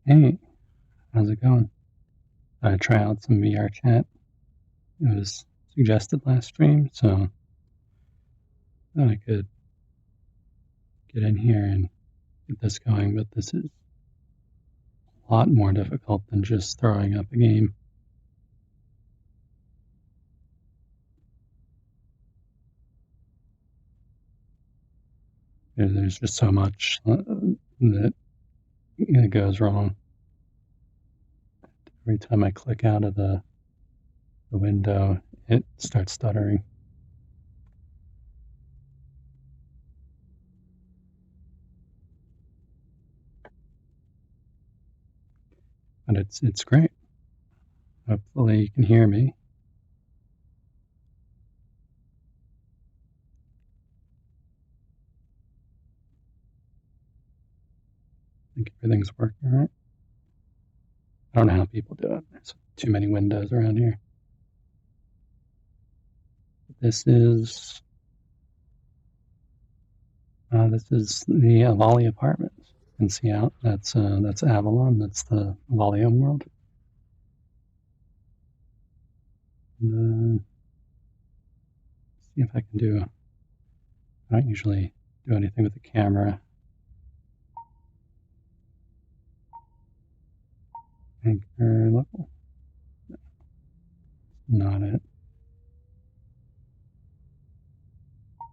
Hey, how's it going? I try out some VRChat. It was suggested last stream, so I thought I could get in here and get this going, but this is a lot more difficult than just throwing up a game. There's just so much that goes wrong. Every time I click out of the window, it starts stuttering. But it's great. Hopefully you can hear me. I think everything's working right. I don't know how people do it. There's too many windows around here. This is the Avali apartments. You can see out. That's Avalon. That's the Avali world. And, see if I can do. I don't usually do anything with the camera. Anchor level. Not it.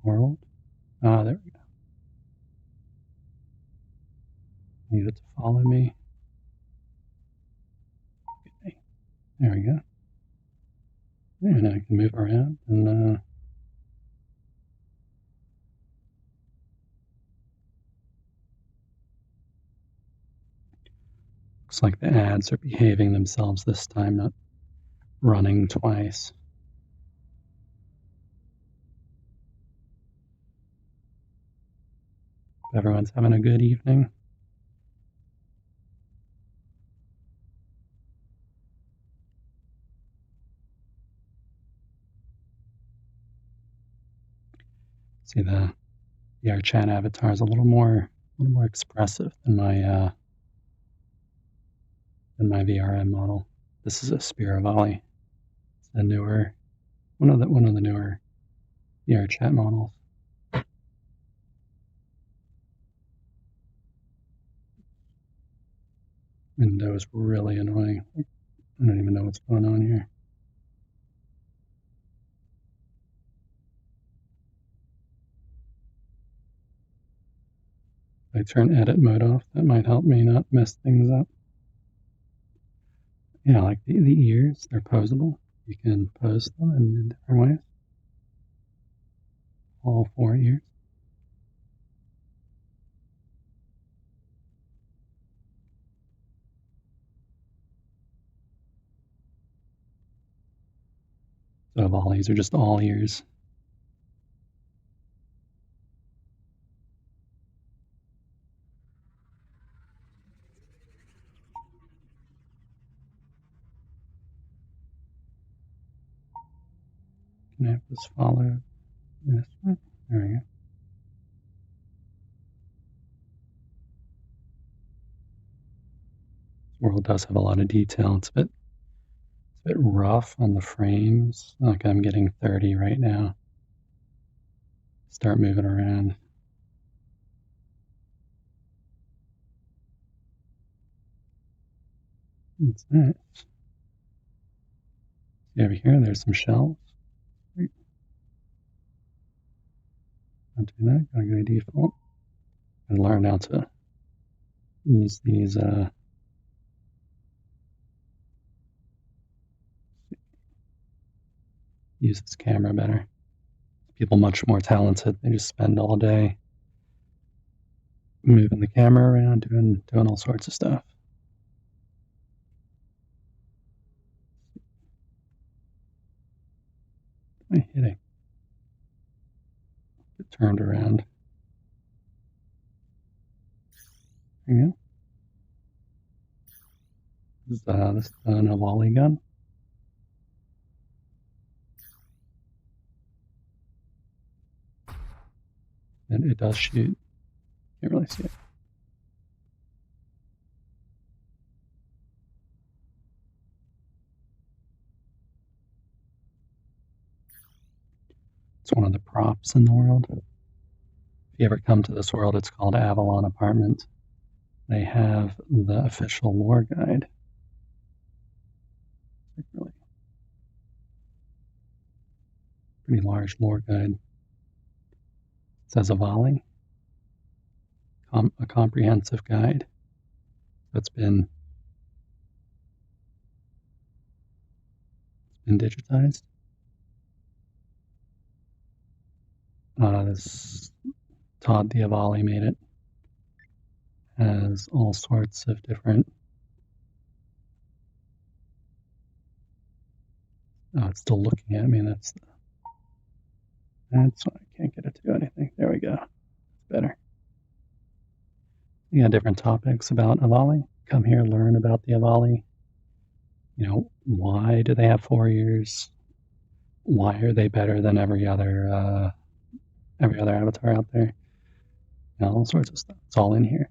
World. Ah, there we go. Need it to follow me. Okay. There we go. And I can move around and looks like the ads are behaving themselves this time, not running twice. Everyone's having a good evening. See the VRChat avatar is a little more expressive than my VRM model. This is a avali. It's the newer one of the newer VRChat models. Window is really annoying. I don't even know what's going on here. If I turn edit mode off, that might help me not mess things up. Yeah, like the ears, they're posable. You can pose them in different ways. All 4 ears. So avali's are just all ears. Can I have this follow this way? There we go. This world does have a lot of detail. It's a bit rough on the frames. Like I'm getting 30 right now. Start moving around. What's that? See over here, there's some shelves. I'll do that. Gotta go to default. And learn how to use these use this camera better. People much more talented. They just spend all day moving the camera around, doing all sorts of stuff. What am I hitting? Get turned around. There you go. This is an avali gun. And it does shoot. Can't really see it. It's one of the props in the world. If you ever come to this world, it's called Avalon Apartment. They have the official lore guide. Like really pretty large lore guide. It says avali, a comprehensive guide. It's been digitized. This Todd the Avali made it. Has all sorts of different. Oh, it's still looking at me. That's why I can't get it to do anything. There we go. It's better. You got different topics about avali. Come here, learn about the avali. You know, why do they have 4 years? Why are they better than every other avatar out there? You know, all sorts of stuff. It's all in here.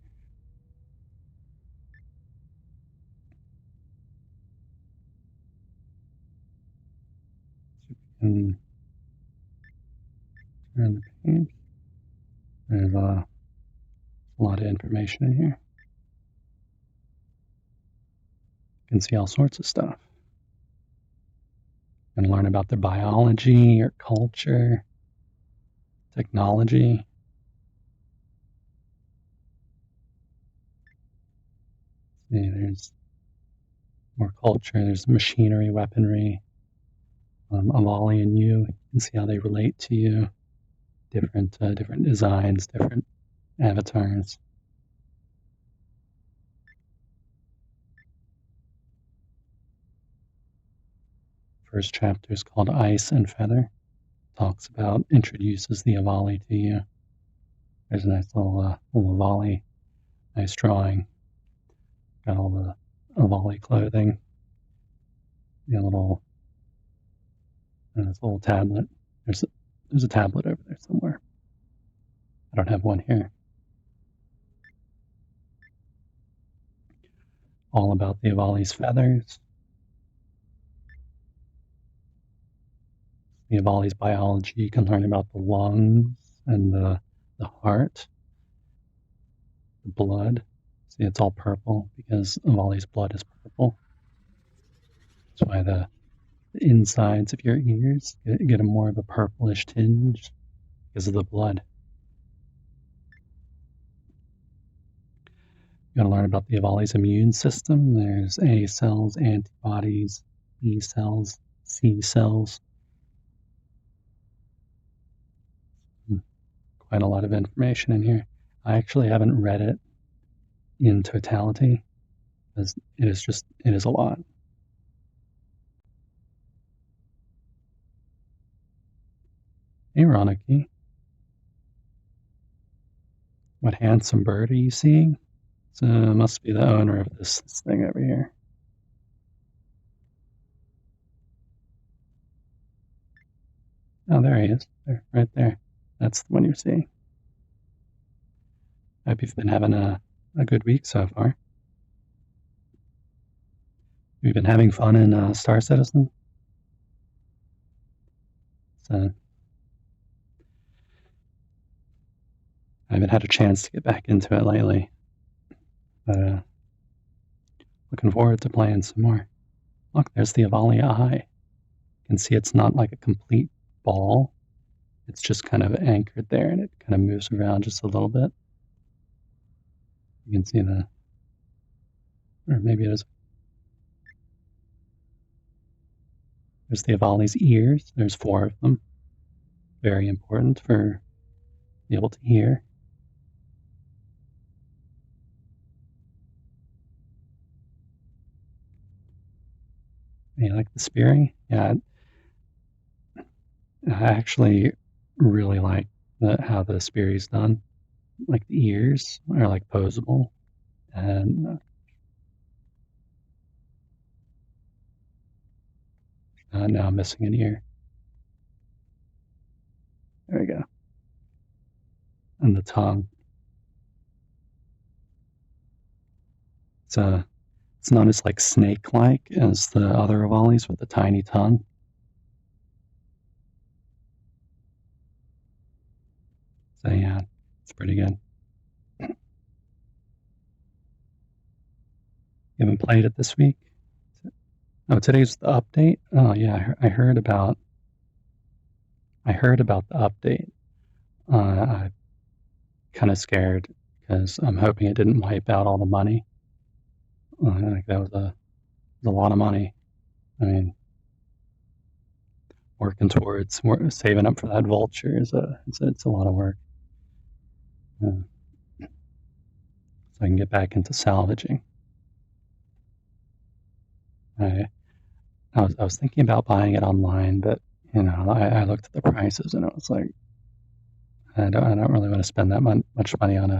And turn the page. There's a lot of information in here. You can see all sorts of stuff. You can learn about their biology, or culture, technology. See, there's more culture. There's machinery, weaponry, avali and you. You can see how they relate to you. Different designs, different avatars. First chapter is called Ice and Feather. Introduces the avali to you. There's a nice little avali, nice drawing. Got all the avali clothing. This little tablet. There's a tablet over there somewhere. I don't have one here. All about the avali's feathers. The avali's biology. You can learn about the lungs and the heart, the blood. See, it's all purple because avali's blood is purple. That's why the insides of your ears get a more of a purplish tinge because of the blood. You gotta learn about the avali's immune system. There's A cells, antibodies, B cells, C cells. Quite a lot of information in here. I actually haven't read it in totality, because it is a lot. Hey, Ronicky. What handsome bird are you seeing? So must be the owner of this thing over here. Oh, there he is. There, right there. That's the one you're seeing. I hope you've been having a good week so far. We've been having fun in Star Citizen. So I haven't had a chance to get back into it lately. But looking forward to playing some more. Look, there's the avali eye. You can see it's not like a complete ball. It's just kind of anchored there, and it kind of moves around just a little bit. You can see or maybe there's the avali's ears. There's 4 of them. Very important for being able to hear. You like the spearing? Yeah. I actually really like how the spearing's done. Like the ears are like posable, and now I'm missing an ear. There we go. And the tongue. It's not as like snake-like as the other avalis with the tiny tongue. So yeah, it's pretty good. You haven't played it this week? Oh, today's the update. Oh yeah, I heard about the update. I'm kind of scared because I'm hoping it didn't wipe out all the money. Like that was a lot of money. I mean, working towards saving up for that vulture is it's a lot of work. So I can get back into salvaging. I I was thinking about buying it online, but I looked at the prices and it was like I don't really want to spend that much money on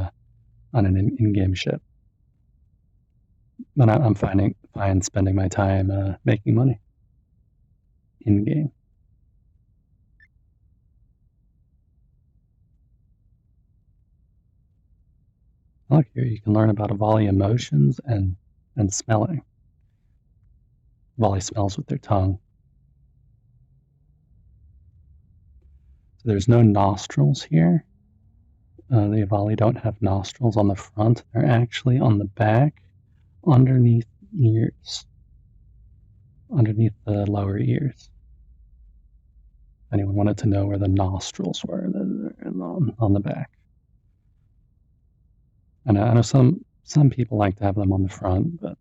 an in-game ship. But I'm fine spending my time making money in game. Look here, you can learn about avali emotions and smelling. Avali smells with their tongue. So there's no nostrils here. The avali don't have nostrils on the front. They're actually on the back, underneath ears, underneath the lower ears. If anyone wanted to know where the nostrils were, they're on the back. And I know some people like to have them on the front, but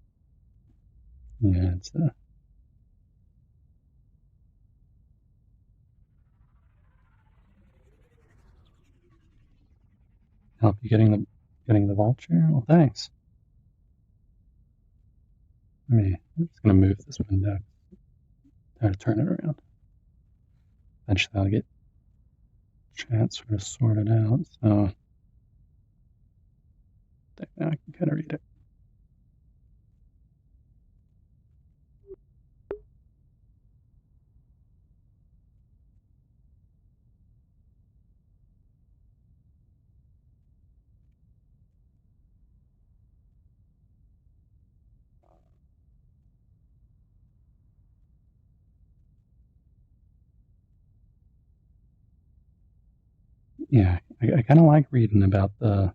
yeah, it's help you getting the vulture. Well, thanks. I'm just gonna move this window. Try to turn it around. Eventually, I'll get chat sort of sorted out. So I can kind of read it. Yeah, I kind of like reading about the.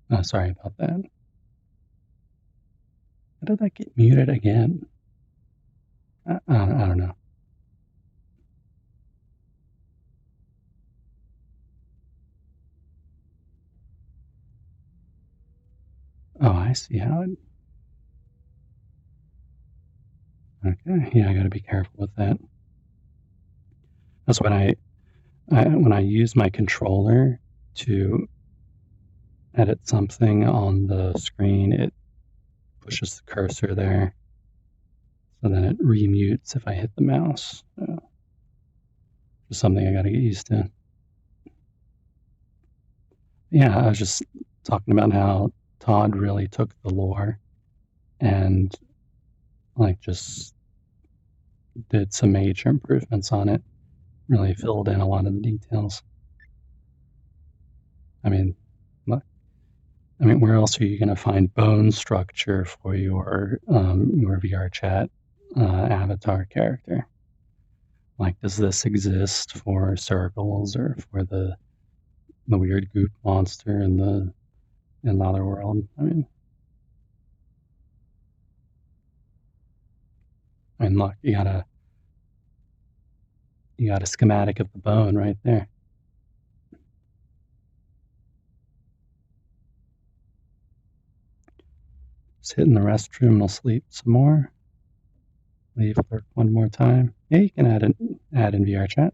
Oh, sorry about that. How did that get muted again? I don't know. Oh, I see how it. Okay, yeah, I got to be careful with that. That's when I use my controller to edit something on the screen. It pushes the cursor there, so then it remutes if I hit the mouse. Just something I got to get used to. Yeah, I was just talking about how Todd really took the lore and like just did some major improvements on it. Really filled in a lot of the details. I mean, where else are you going to find bone structure for your VRChat avatar character? Like, does this exist for circles or for the weird goop monster in the other world? Look, you got a schematic of the bone right there. Just hitting the restroom and I'll sleep some more. Leave lurk one more time. Yeah, you can add in VRChat. I'm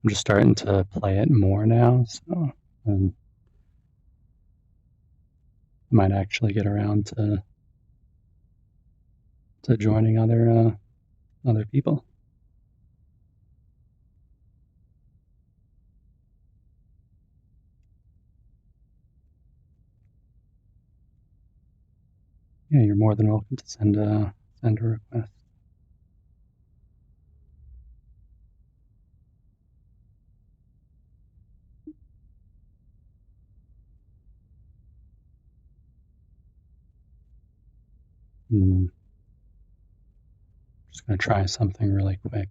just starting to play it more now, so I might actually get around to joining other people. Yeah, you're more than welcome to send a request. Just gonna try something really quick.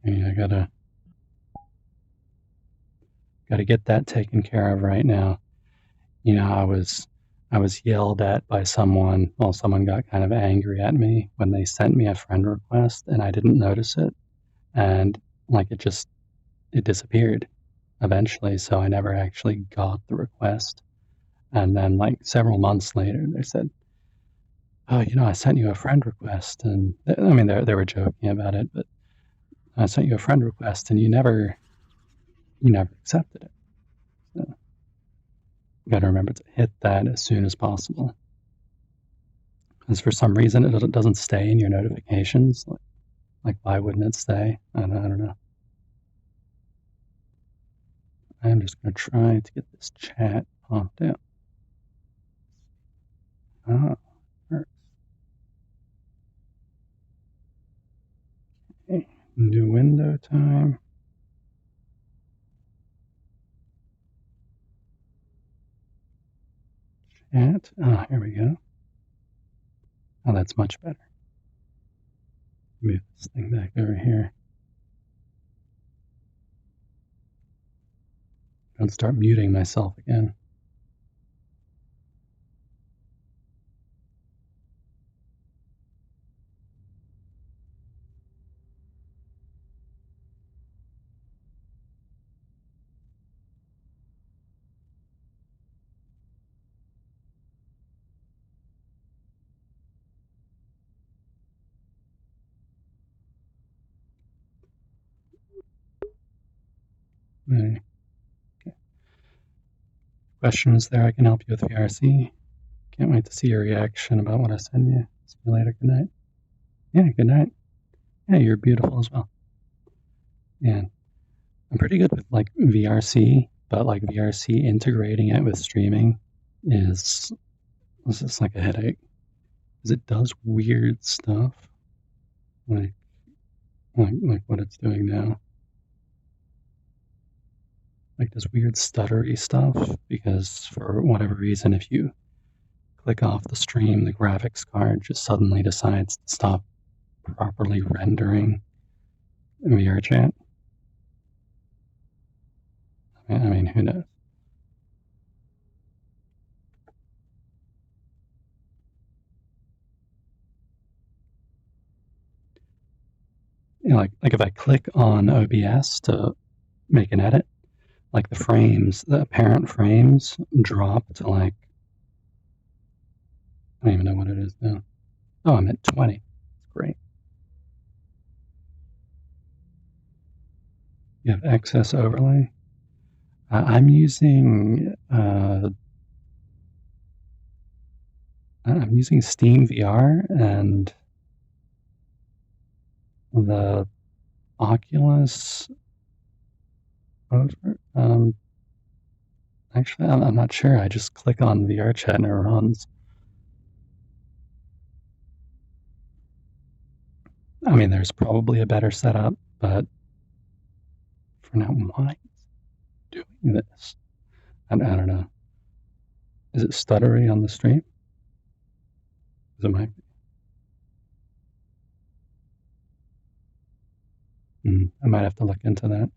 Okay, I gotta get that taken care of right now. You know, I was yelled at by someone. Well, someone got kind of angry at me when they sent me a friend request, and I didn't notice it, and like it disappeared eventually. So I never actually got the request. And then, like several months later, they said, "Oh, you know, I sent you a friend request," and I mean, they were joking about it, but I sent you a friend request, and you never accepted it. So you got to remember to hit that as soon as possible. Because for some reason it doesn't stay in your notifications. Like why wouldn't it stay? I don't know. I'm just going to try to get this chat popped out. Ah, works. Okay, new window time. Chat. Ah, here we go. Oh, that's much better. Move this thing back over here. Don't start muting myself again. Okay. Questions there I can help you with VRC. Can't wait to see your reaction about what I send you. See you later. Good night. Yeah, good night. Yeah, you're beautiful as well. And I'm pretty good with like VRC, but like VRC integrating it with streaming is just like a headache because it does weird stuff like what it's doing now. Like this weird stuttery stuff because for whatever reason, if you click off the stream, the graphics card just suddenly decides to stop properly rendering VRChat. I mean, who knows? You know, like if I click on OBS to make an edit, like the apparent frames drop to like, I don't even know what it is now. Oh, I'm at 20. That's great. You have excess overlay. I'm using Steam VR and the Oculus. Actually, I'm not sure. I just click on VRChat and it runs. I mean, there's probably a better setup, but for now, why doing this? I don't know. Is it stuttery on the stream? Because it might be. I might have to look into that.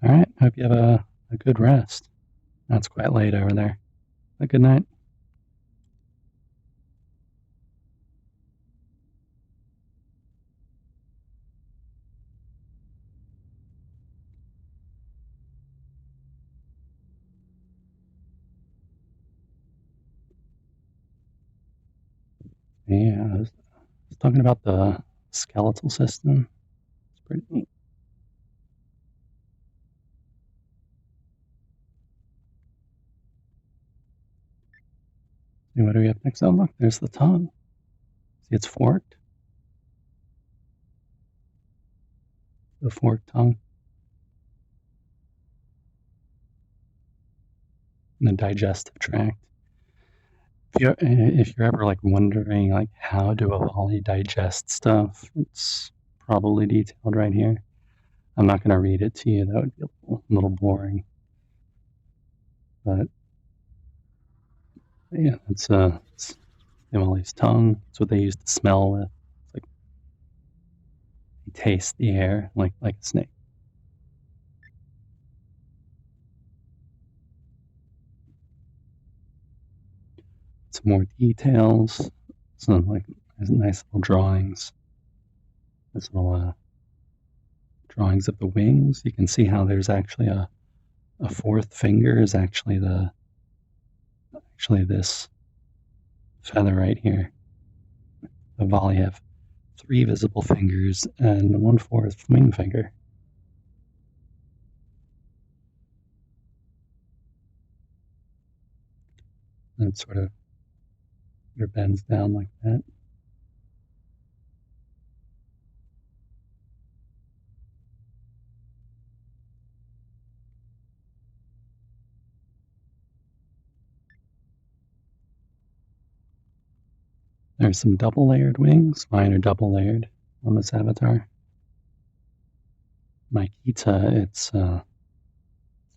All right. Hope you have a good rest. That's quite late over there. A good night. Yeah, I was talking about the skeletal system. It's pretty neat. See, what do we have next? Oh, look, there's the tongue. See, it's forked. The forked tongue. And the digestive tract. If you're ever like wondering like how do avali digest stuff, it's probably detailed right here. I'm not going to read it to you. That would be a little boring. But yeah, it's avali's tongue. It's what they use to smell with. It's like they taste the air like a snake. Some more details. Some like nice little drawings. There's little drawings of the wings. You can see how there's actually a fourth finger is actually this feather right here. The volley have 3 visible fingers and 1/4 wing finger. And it sort of bends down like that. There's some double layered wings. Mine are double layered on this avatar. My Kita,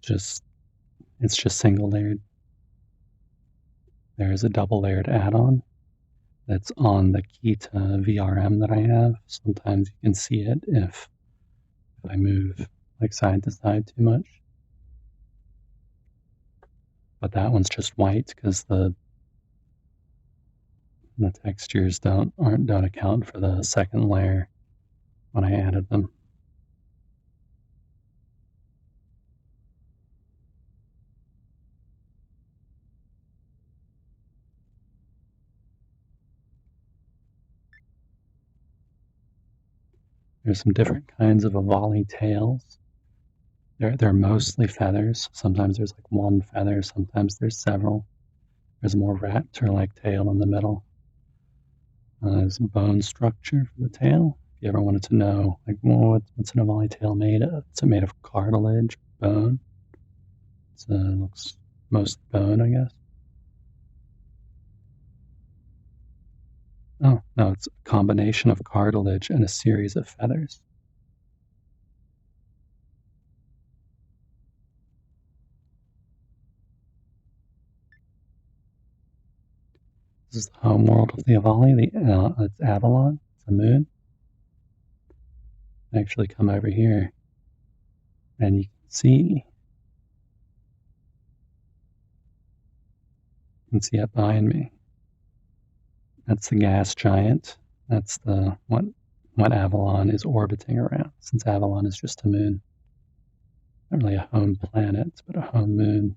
just single layered. There is a double layered add-on that's on the Kita VRM that I have. Sometimes you can see it if I move like side to side too much. But that one's just white because the textures don't account for the second layer when I added them. There's some different kinds of avali tails. They're mostly feathers. Sometimes there's like one feather, sometimes there's several. There's a more raptor-like tail in the middle. There's bone structure for the tail. If you ever wanted to know, like, well, what's an avali tail made of? It's made of cartilage, bone. It looks mostly bone, I guess. Oh, no, it's a combination of cartilage and a series of feathers. This is the home world of the avali. It's Avalon. It's a moon. Actually, come over here, and you can see up behind me. That's the gas giant. That's the what Avalon is orbiting around. Since Avalon is just a moon, not really a home planet, but a home moon.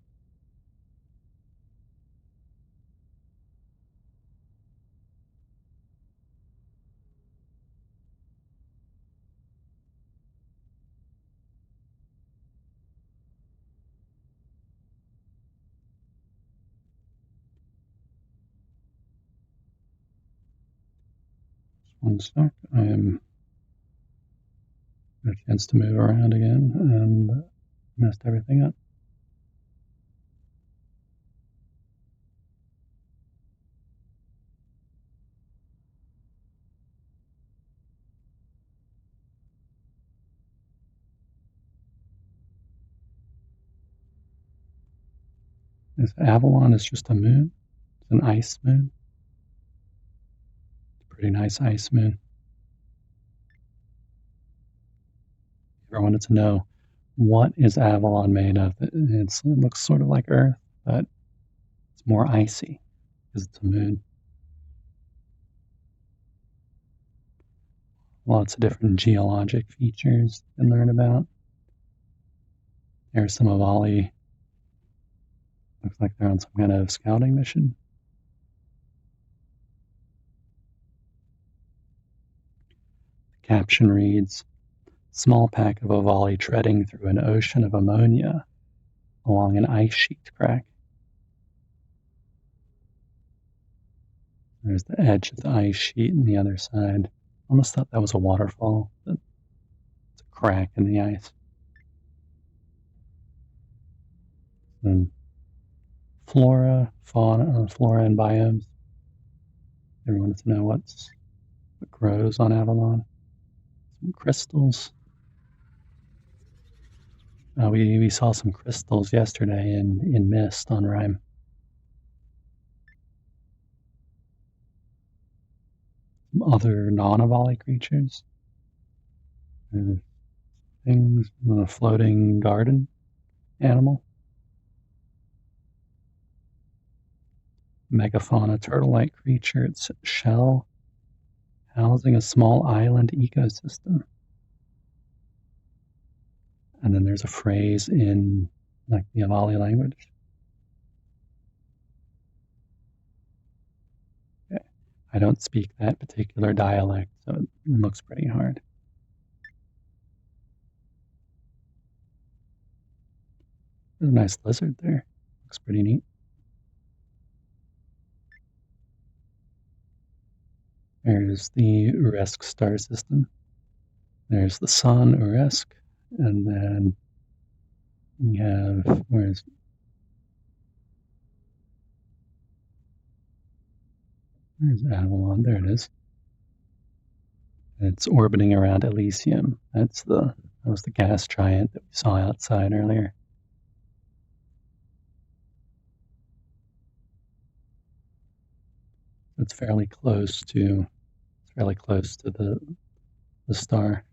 Just one sec. I am got a chance to move around again and messed everything up. This Avalon is just a moon. It's an ice moon. It's a pretty nice ice moon. If you ever wanted to know What is Avalon made of? It looks sort of like Earth, but it's more icy because it's a moon. Lots of different geologic features you can learn about. There's some avali. Looks like they're on some kind of scouting mission. The caption reads, "Small pack of avali treading through an ocean of ammonia along an ice sheet crack." There's the edge of the ice sheet on the other side. Almost thought that was a waterfall, but it's a crack in the ice. And flora, fauna, flora and biomes. Everyone wants to know what grows on Avalon. Some crystals. We saw some crystals yesterday in Mist on Rime. Some other non-avali creatures. Things in a floating garden animal. Megafauna turtle-like creature. Its shell housing a small island ecosystem. And then there's a phrase in like the avali language. Okay. I don't speak that particular dialect, so it looks pretty hard. There's a nice lizard there. Looks pretty neat. There's the Uresk star system. There's the sun, Uresk, and then we have, where's Avalon? There it is. It's orbiting around Elysium. That was the gas giant that we saw outside earlier. It's fairly close to the star.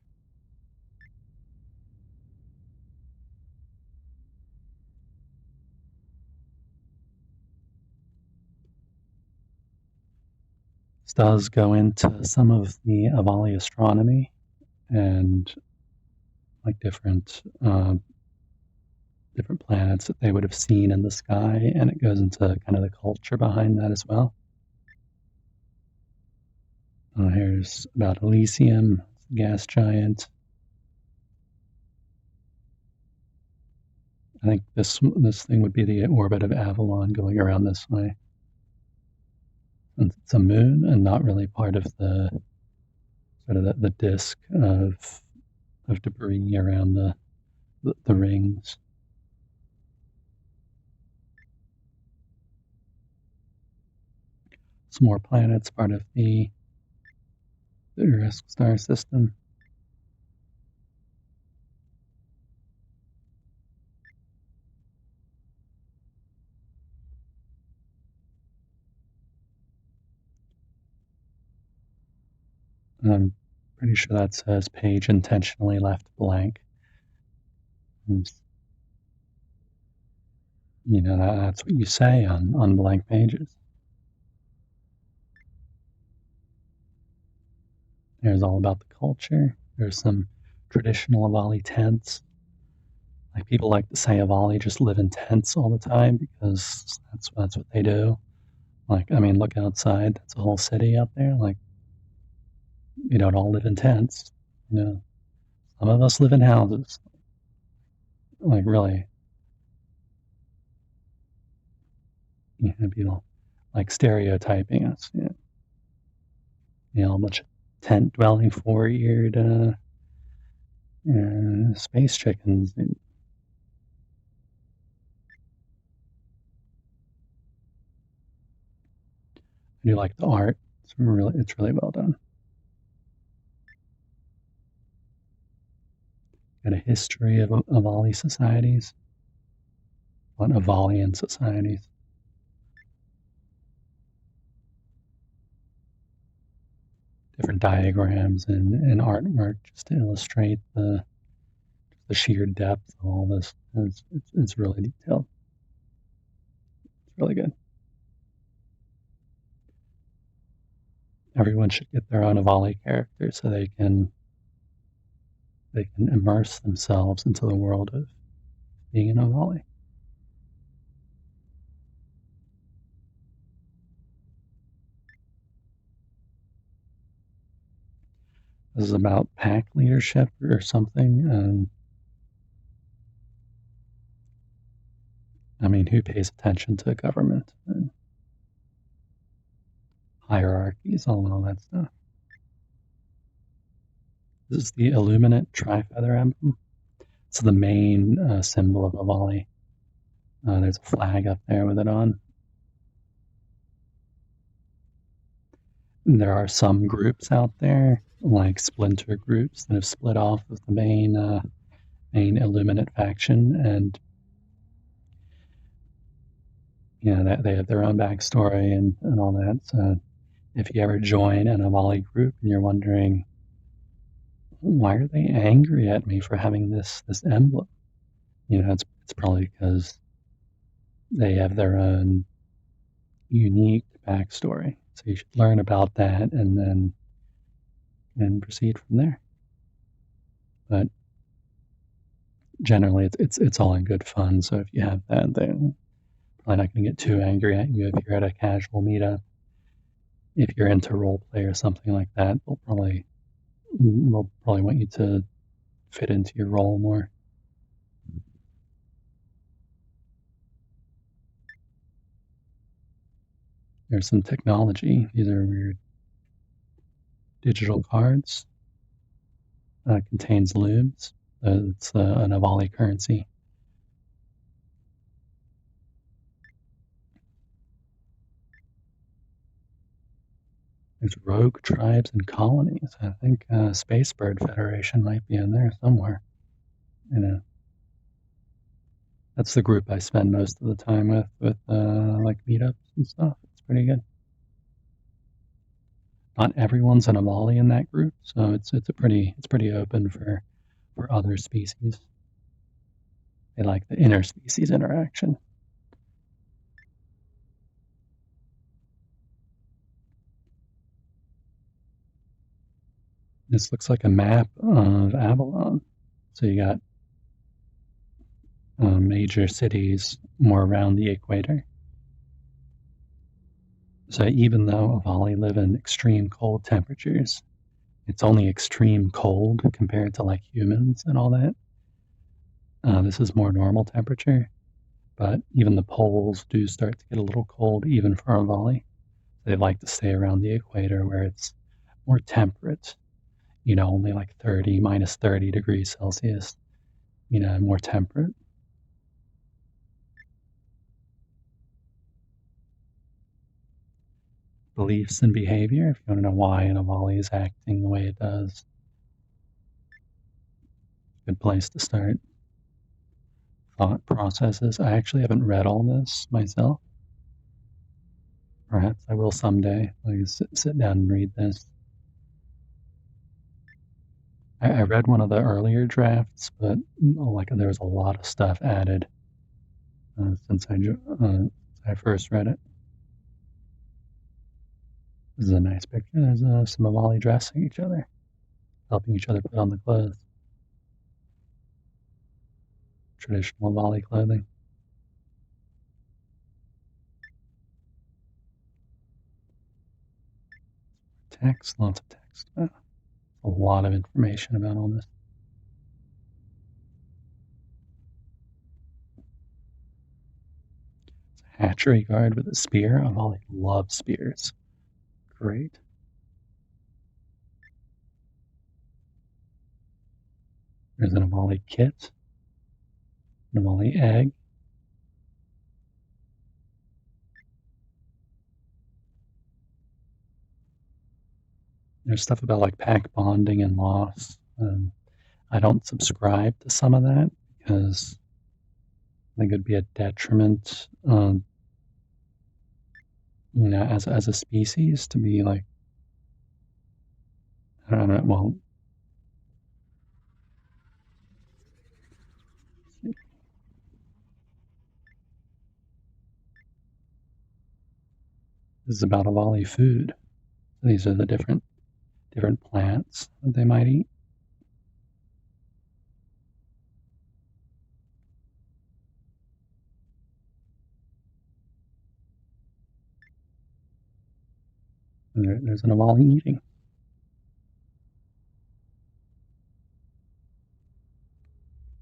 This does go into some of the avali astronomy and like different planets that they would have seen in the sky, and it goes into kind of the culture behind that as well. Here's about Elysium, gas giant. I think this thing would be the orbit of Avalon going around this way. And it's a moon and not really part of the sort of the disk of debris around the rings. Some more planets, part of the Uresk star system. And I'm pretty sure that says page intentionally left blank. And, you know, that's what you say on blank pages. There's all about the culture. There's some traditional avali tents. Like people like to say avali just live in tents all the time because that's what they do. Like, I mean, look outside. That's a whole city out there. Like, we don't all live in tents. You know, some of us live in houses. Like, really, you know, people like stereotyping us. You know, a bunch of tent dwelling, 4-eared space chickens. I do like the art. It's really well done. Got a history of avali societies, what Avalian societies. Different diagrams and artwork just to illustrate the the sheer depth of all this. It's really detailed. It's really good. Everyone should get their own avali character so they can immerse themselves into the world of being an avali. This is about pack leadership or something. I mean, who pays attention to government and hierarchies, all that stuff? This is the illuminate tri-feather emblem. It's the main symbol of avali. There's a flag up there with it on. There are some groups out there, like splinter groups, that have split off of the main illuminate faction, and that they have their own backstory and all that. So if you ever join an avali group and you're wondering, why are they angry at me for having this emblem? It's probably because they have their own unique backstory. So you should learn about that and then proceed from there. But generally, it's all in good fun. So if you have that, they're probably not going to get too angry at you if you're at a casual meetup. If you're into role play or something like that, they'll probably want you to fit into your role more. There's some technology. These are weird digital cards. Contains looms. It's an avali currency. There's rogue tribes and colonies. I think Space Bird Federation might be in there somewhere. That's the group I spend most of the time with like meetups and stuff. It's pretty good. Not everyone's an avali in that group, so it's pretty open for other species. They like the interspecies interaction. This looks like a map of Avalon. So you got major cities more around the equator. So even though avali live in extreme cold temperatures, it's only extreme cold compared to like humans and all that. This is more normal temperature, but even the poles do start to get a little cold, even for avali. They like to stay around the equator where it's more temperate, only like minus 30 degrees Celsius, more temperate. Beliefs and behavior, if you want to know why an avali is acting the way it does. Good place to start. Thought processes. I actually haven't read all this myself. Perhaps I will someday. I'll sit down and read this. I read one of the earlier drafts, but there was a lot of stuff added since I first read it. This is a nice picture. There's some avali dressing each other, helping each other put on the clothes. Traditional avali clothing. Text, lots of text. A lot of information about all this. It's a hatchery guard with a spear. Avali love spears. Great. There's an avali kit, an avali egg. There's stuff about like pack bonding and loss. I don't subscribe to some of that because I think it'd be a detriment, as a species to be like, I don't know. Well, This is about avali food. So these are the different plants that they might eat. And there's an avali eating.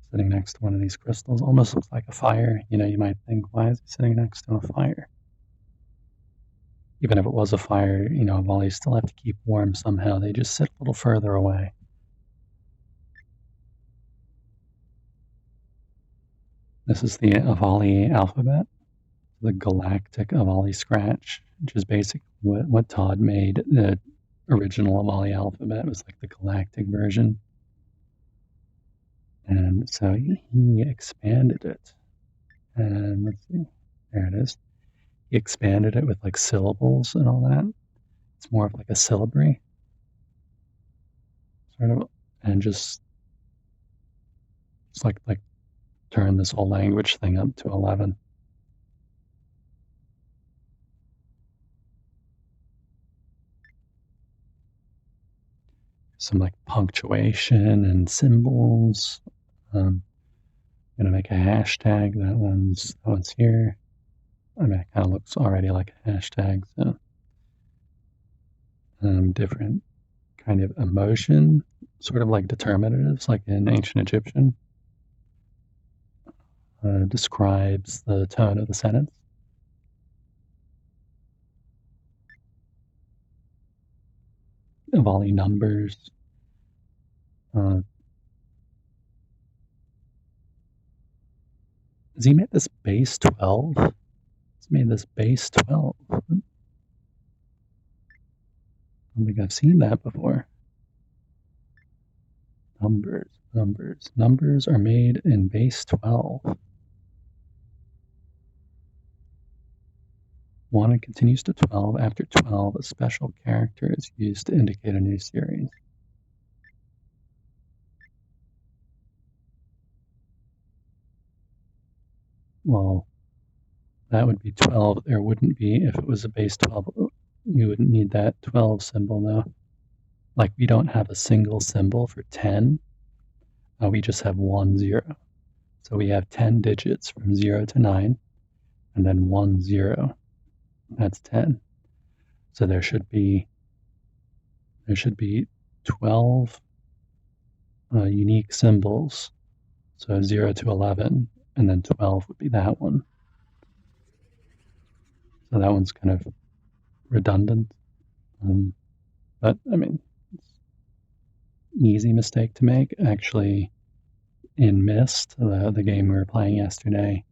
Sitting next to one of these crystals. Almost looks like a fire. You know, you might think, why is he sitting next to a fire? Even if it was a fire, you know, avalis still have to keep warm somehow. They just sit a little further away. This is the avali alphabet, the galactic avali scratch, which is basically what Todd made. The original avali alphabet was like the galactic version. And so he expanded it. And let's see, there it is. He expanded it with like syllables and all that. It's more of like a syllabary, sort of, and just it's like turn this whole language thing up to 11. Some like punctuation and symbols. I'm gonna make a hashtag. That one's here. I mean, it kind of looks already like a hashtag. So different kind of emotion, sort of like determinatives, like in ancient Egyptian. Describes the tone of the sentence. Avali numbers. Has he made this base 12? He's made this base 12. I don't think I've seen that before. Numbers are made in base 12. One, it continues to 12. After 12, a special character is used to indicate a new series. Well, that would be 12. There wouldn't be, if it was a base 12, you wouldn't need that 12 symbol though. Like we don't have a single symbol for 10. We just have 1, 0. So we have 10 digits from 0 to 9, and then 1, 0. That's 10. So there should be 12 unique symbols. So 0 to 11, and then 12 would be that one. So that one's kind of redundant. But I mean, it's an easy mistake to make. Actually, in Myst, the game we were playing yesterday,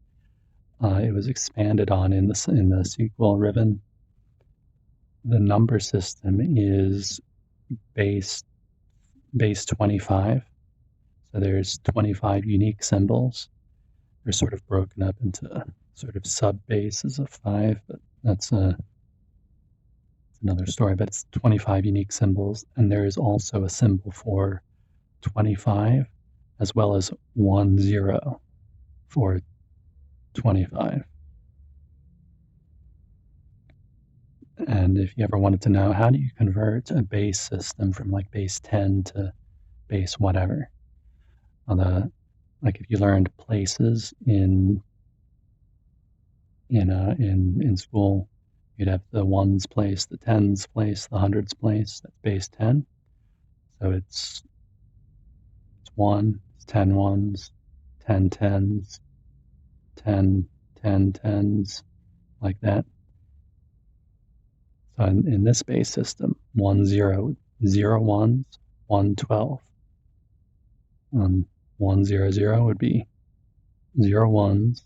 it was expanded on in the sequel Riven. The number system is base 25. So there's 25 unique symbols. They're sort of broken up into sort of sub bases of 5, but that's another story. But it's 25 unique symbols, and there is also a symbol for 25, as well as 1, 0 for 25. And if you ever wanted to know, how do you convert a base system from like base 10 to base whatever? Like if you learned places in school, you'd have the ones place, the tens place, the hundreds place. That's base 10. So it's 1, it's 10 ones, 10 tens, 10 tens, like that. So in this base system, 1, 0, 0 ones, 1, 12. 1, 0, 0 would be 0 ones,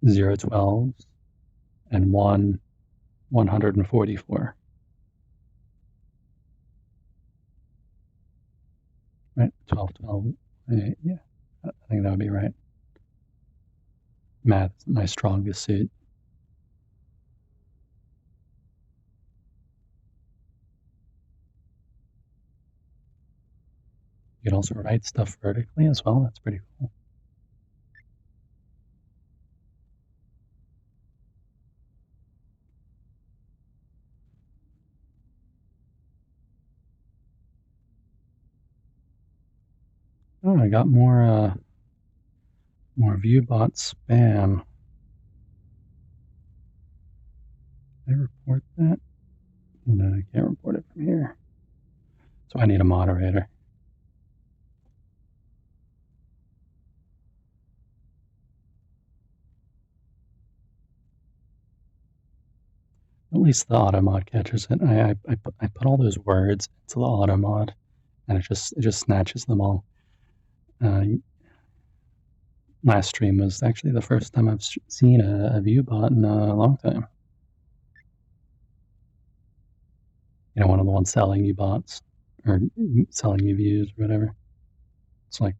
0 12s, and 1 144. Right? 12, 12. Yeah, I think that would be right. Math is my strongest suit. You can also write stuff vertically as well. That's pretty cool. Oh, I got more ViewBot spam. Did I report that? No, I can't report it from here. So I need a moderator. At least the auto mod catches it. I put all those words into the auto mod, and it just snatches them all. Last stream was actually the first time I've seen a ViewBot in a long time. You know, one of the ones selling you bots or selling you views or whatever. It's like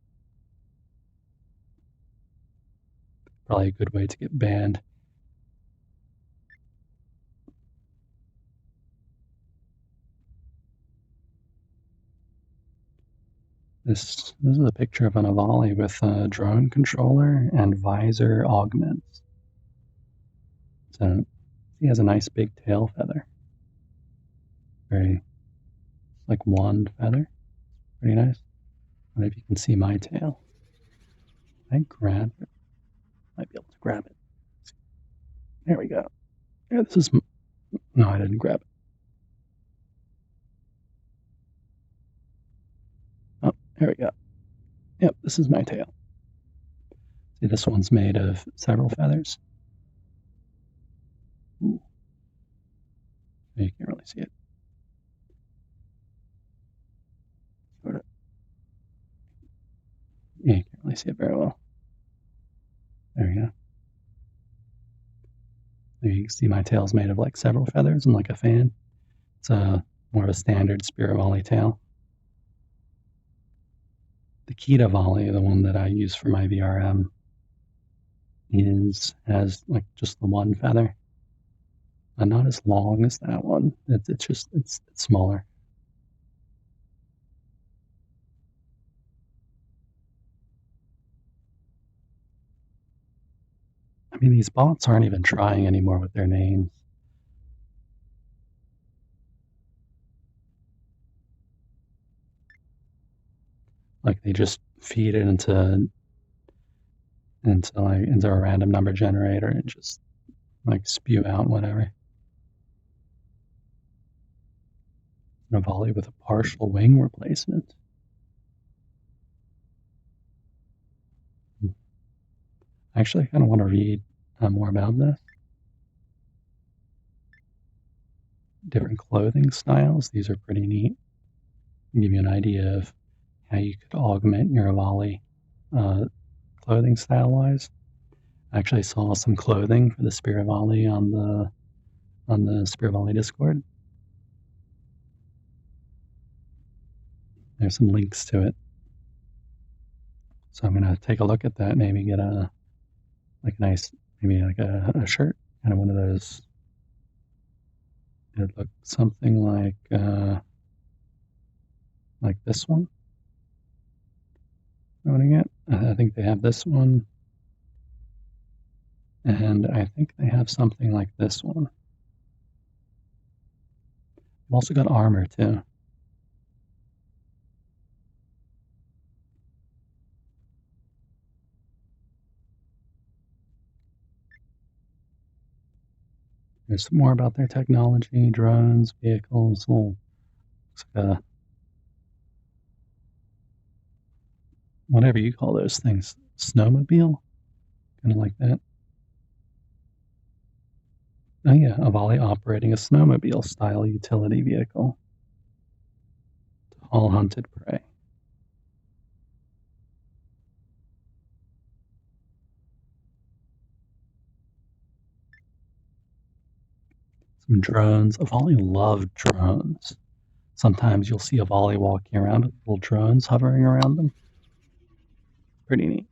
probably a good way to get banned. This is a picture of an avali with a drone controller and visor augments. So he has a nice big tail feather. Very like wand feather. Pretty nice. I don't know if you can see my tail. I grab it. Might be able to grab it. There we go. Yeah, this is. No, I didn't grab it. Oh, here we go. Yep, this is my tail. See, this one's made of several feathers. Ooh. You can't really see it. Sort of. Yeah, you can't really see it very well. There you go. There you can see my tail's made of like several feathers and like a fan. It's more of a standard Spirit Volley tail. The Kita Volley, the one that I use for my VRM, has like just the one feather. Not as long as that one. It's smaller. I mean, these bots aren't even trying anymore with their names. Like they just feed it into a random number generator and just like spew out whatever. A volley with a partial wing replacement. Actually, I kind of want to read more about this. Different clothing styles. These are pretty neat. Give you an idea of how you could augment your volley clothing style wise. I actually saw some clothing for the Spirit Volley on the Spirit Volley Discord. There's some links to it. So I'm gonna take a look at that, maybe get a nice, maybe like a shirt, kind of one of those. It looked something like this one. Owning it. I think they have this one. And I think they have something like this one. I've also got armor too. There's some more about their technology, drones, vehicles, looks like a, whatever you call those things, snowmobile, kind of like that. Oh yeah, a volley operating a snowmobile style utility vehicle to haul hunted prey. Some drones. A volley love drones. Sometimes you'll see a volley walking around with little drones hovering around them. Pretty neat.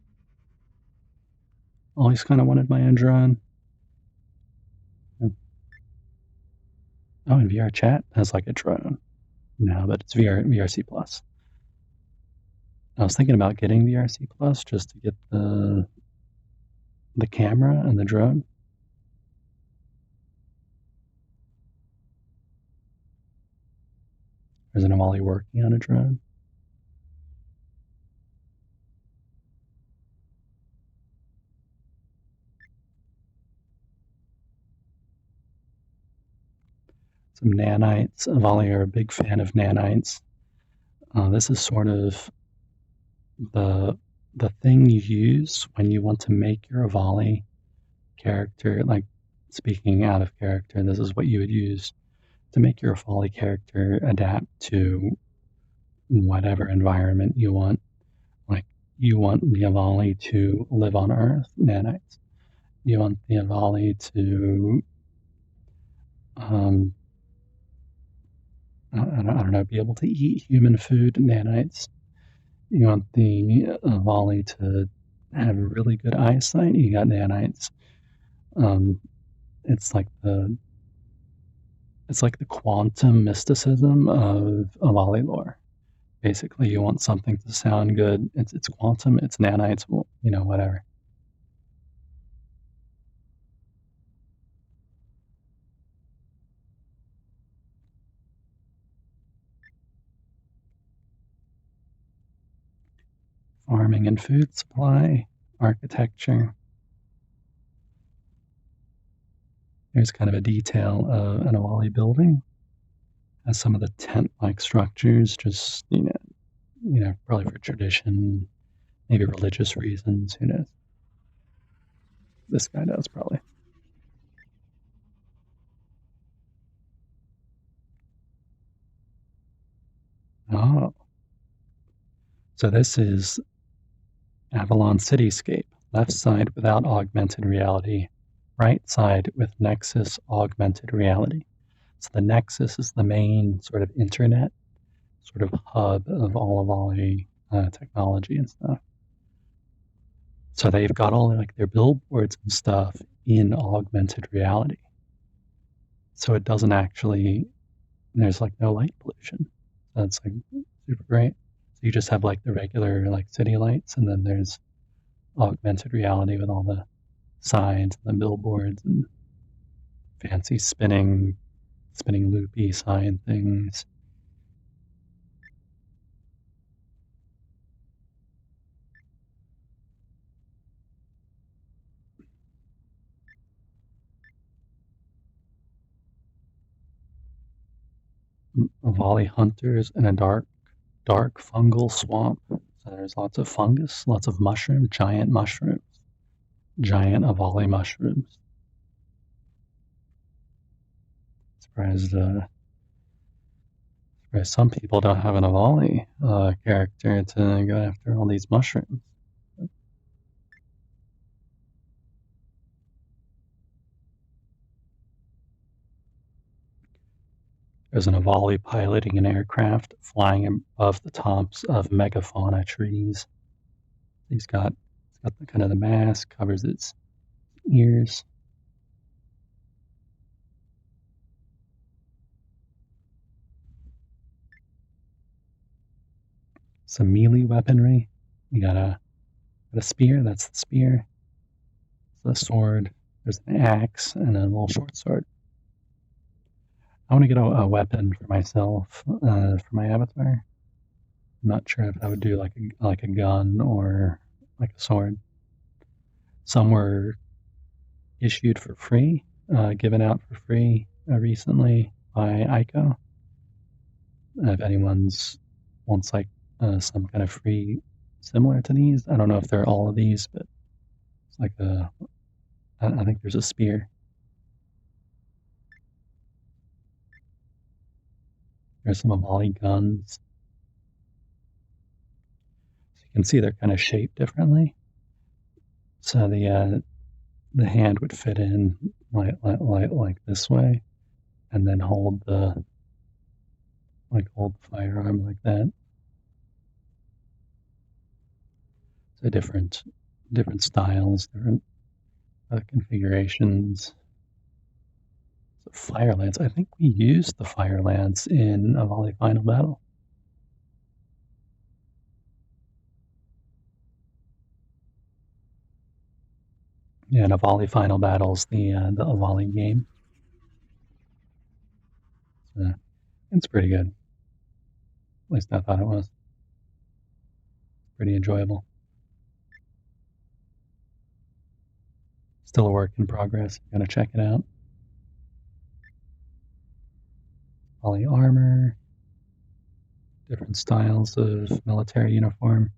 Always kind of wanted my own drone. Oh, and VRChat has like a drone. No, but it's VRC Plus. I was thinking about getting VRC Plus just to get the camera and the drone. There's an Avali working on a drone. some nanites. Avali are a big fan of nanites. This is sort of the the thing you use when you want to make your avali character, like speaking out of character. This is what you would use to make your avali character adapt to whatever environment you want. Like you want the avali to live on Earth, nanites. You want the avali to um, I don't know, be able to eat human food, nanites. You want the volley to have really good eyesight. You got nanites. Um, it's like the quantum mysticism of volley lore. Basically, you want something to sound good. It's quantum. It's nanites. Well, whatever. Farming and food supply, architecture. Here's kind of a detail of an avali building. Has some of the tent-like structures, just probably for tradition, maybe religious reasons. Who knows? This guy does probably. Oh, so this is Avalon Cityscape. Left side without augmented reality, right side with Nexus augmented reality. So the Nexus is the main sort of internet, sort of hub of all of Ollie technology and stuff. So they've got all like their billboards and stuff in augmented reality. So it doesn't actually, there's like no light pollution. That's like super great. So you just have like the regular like city lights, and then there's augmented reality with all the signs and the billboards and fancy spinning loopy sign things. Avali hunters in a dark fungal swamp. So there's lots of fungus, lots of mushrooms, giant Avali mushrooms. Surprised, some people don't have an Avali character to go after all these mushrooms. There's an Avali piloting an aircraft flying above the tops of megafauna trees. He's got the kind of the mask, covers its ears. Some melee weaponry. You got a spear, that's the spear. The sword, there's an axe, and a little short sword. I want to get a weapon for myself, for my avatar. I'm not sure if I would do like a gun or like a sword. Some were issued for free, given out for free recently by ICO. If anyone's wants like some kind of free similar to these, I don't know if they're all of these, but it's like I think there's a spear. There's some volley guns. So you can see they're kind of shaped differently. So the hand would fit in like this way, and then hold the firearm like that. So different styles, different configurations. So fire lance. I think we used the fire lance in a volley final battle. Yeah, in a volley final battles, the Avali game. So it's pretty good. At least I thought it was. Pretty enjoyable. Still a work in progress. Gotta check it out. poly armor, different styles of military uniform.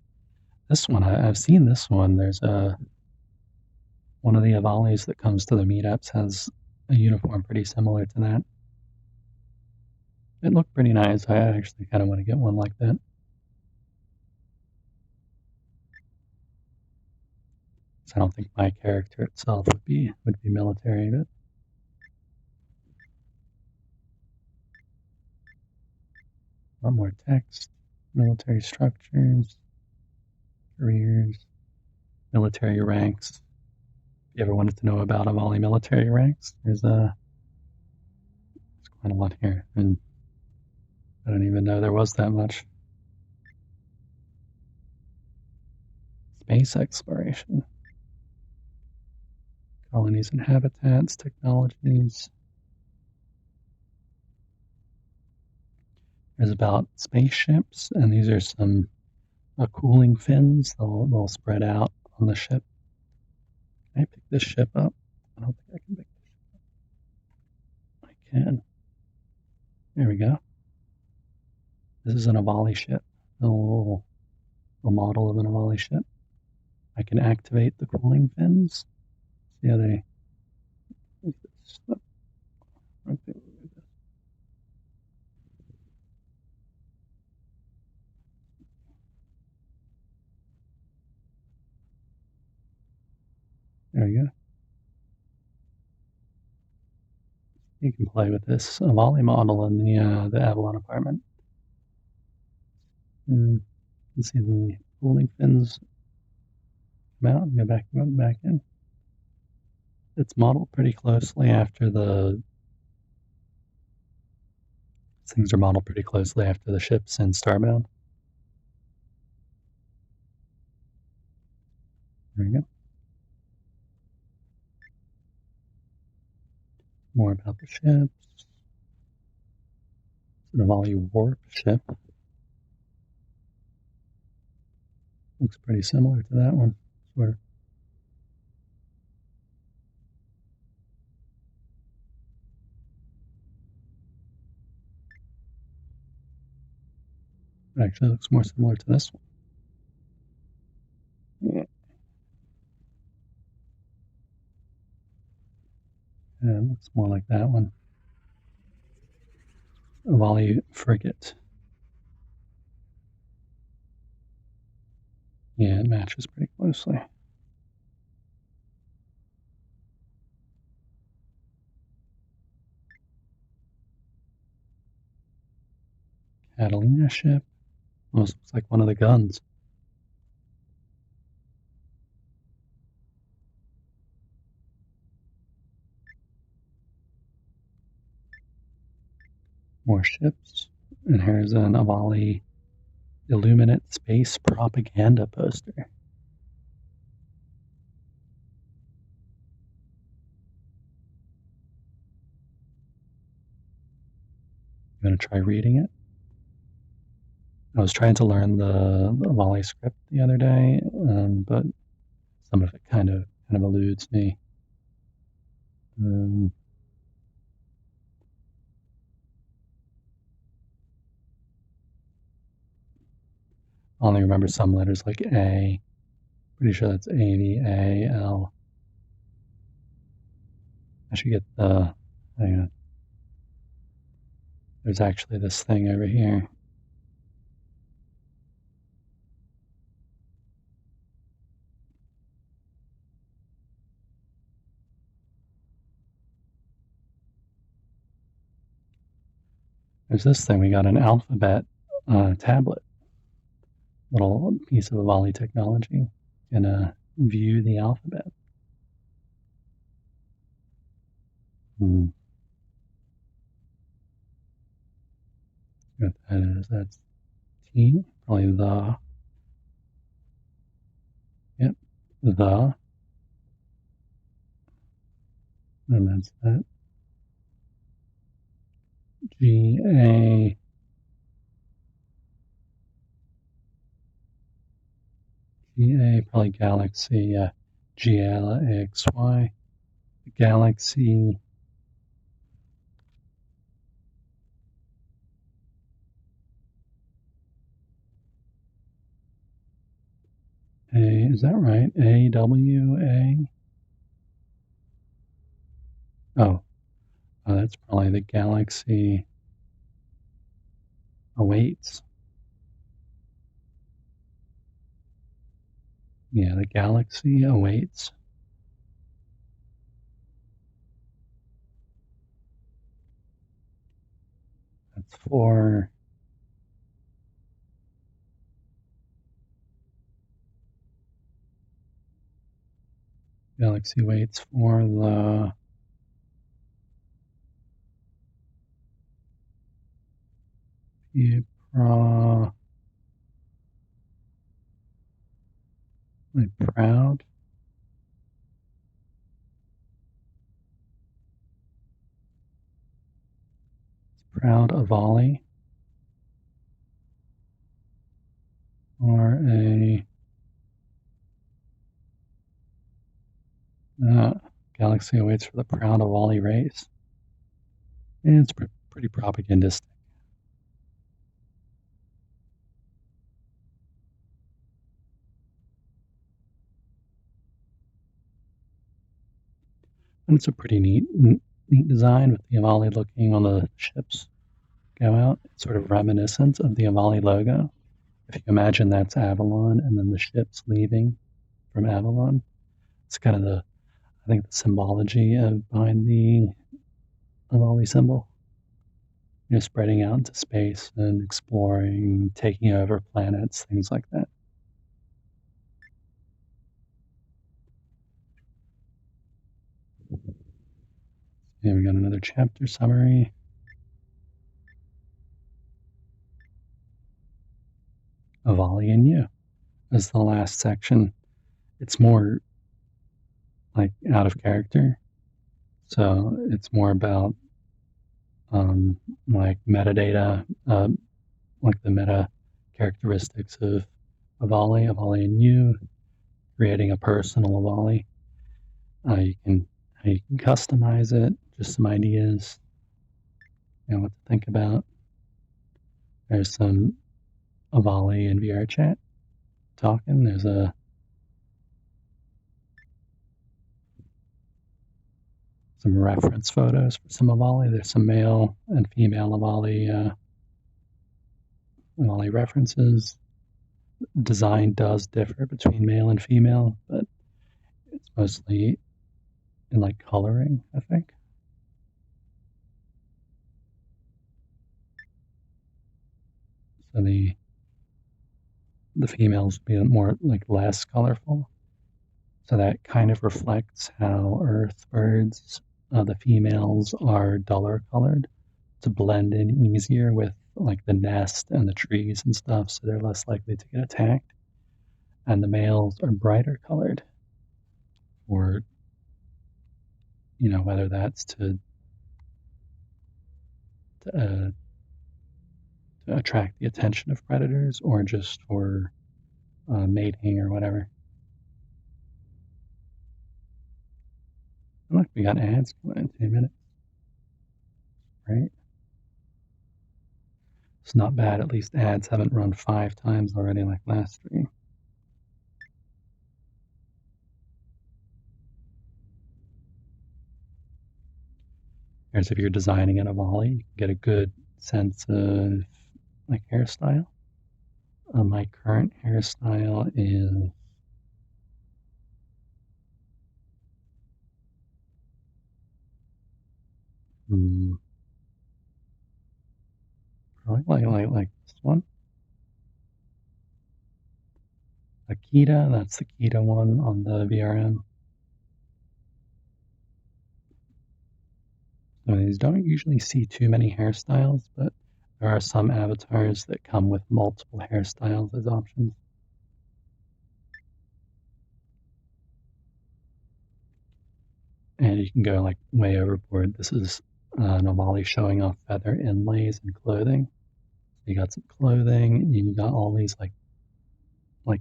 This one, I've seen this one. There's one of the avalis that comes to the meetups has a uniform pretty similar to that. It looked pretty nice. I actually kind of want to get one like that. So I don't think my character itself would be military, but a lot more text, military structures, careers, military ranks. If you ever wanted to know about avali military ranks, there's quite a lot here, and I don't even know there was that much. Space exploration, colonies and habitats, technologies. There's about spaceships, and these are some cooling fins. They'll spread out on the ship. Can I pick this ship up? I don't think I can pick this ship up. I can. There we go. This is an avali ship. A little model of an avali ship. I can activate the cooling fins. See how they move this up. Right there. There we go. You can play with this avali model in the Avalon apartment. And you can see the cooling fins come out and go back in. It's modeled pretty closely after things are modeled pretty closely after the ships in Starbound. There we go. More about the ships. It's an avali warp ship. Looks pretty similar to that one, sort of. It actually looks more similar to this one. Yeah. Yeah, it looks more like that one. Avali frigate. Yeah, it matches pretty closely. Catalina ship. Almost looks like one of the guns. More ships. And here's an avali Illuminate space propaganda poster. You want to try reading it? I was trying to learn the avali script the other day, but some of it kind of eludes me. I only remember some letters like A. Pretty sure that's A-V-A-L. I should get the, hang on. There's actually this thing over here. There's this thing. We got an alphabet tablet. Little piece of avali technology. Gonna view the alphabet. What that is, that's T, probably the. Yep, the. And that's that. G-A. G-A, probably galaxy, G-L-A-X-Y. Galaxy. Is that right? AWA? Oh, that's probably the galaxy awaits. Yeah, the galaxy awaits. That's for galaxy waits for the Proud. Proud avali, or a galaxy awaits for the proud avali race. And it's pretty propagandistic. And it's a pretty neat design with the avali looking on the ships go out. It's sort of reminiscent of the avali logo. If you imagine that's Avalon and then the ships leaving from Avalon, it's kind of I think the symbology behind the avali symbol. Spreading out into space and exploring, taking over planets, things like that. And we got another chapter summary. Avali and you is the last section. It's more like out of character. So it's more about like metadata, like the meta characteristics of Avali and you, creating a personal Avali. You can customize it, just some ideas, what to think about. There's some avali and VRChat talking. There's some reference photos for some avali. There's some male and female avali references. Design does differ between male and female, but it's mostly in like coloring, I think. So the females be more like less colorful. So that kind of reflects how Earth birds, the females are duller colored to blend in easier with like the nest and the trees and stuff, so they're less likely to get attacked. And the males are brighter colored, or whether that's to attract the attention of predators or just for mating or whatever. Look, we got ads coming in 2 minutes, right? It's not bad. At least ads haven't run 5 times already like last stream. Whereas if you're designing an avali, you can get a good sense of like hairstyle. My current hairstyle is probably like this one. Akita, that's the Kita one on the VRM. So these don't usually see too many hairstyles, but there are some avatars that come with multiple hairstyles as options. And you can go like way overboard. This is an avali showing off feather inlays and clothing. So you got some clothing, and you got all these like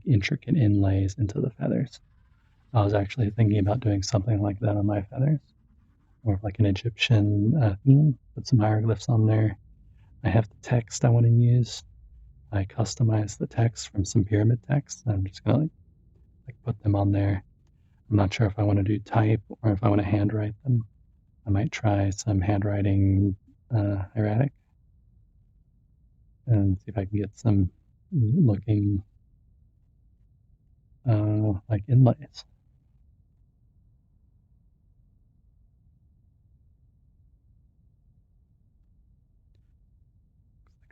intricate inlays into the feathers. I was actually thinking about doing something like that on my feathers, or like an Egyptian theme. Put some hieroglyphs on there. I have the text I want to use. I customized the text from some pyramid text. I'm just gonna like put them on there. I'm not sure if I want to do type or if I want to handwrite them. I might try some handwriting erratic and see if I can get some looking like inlays.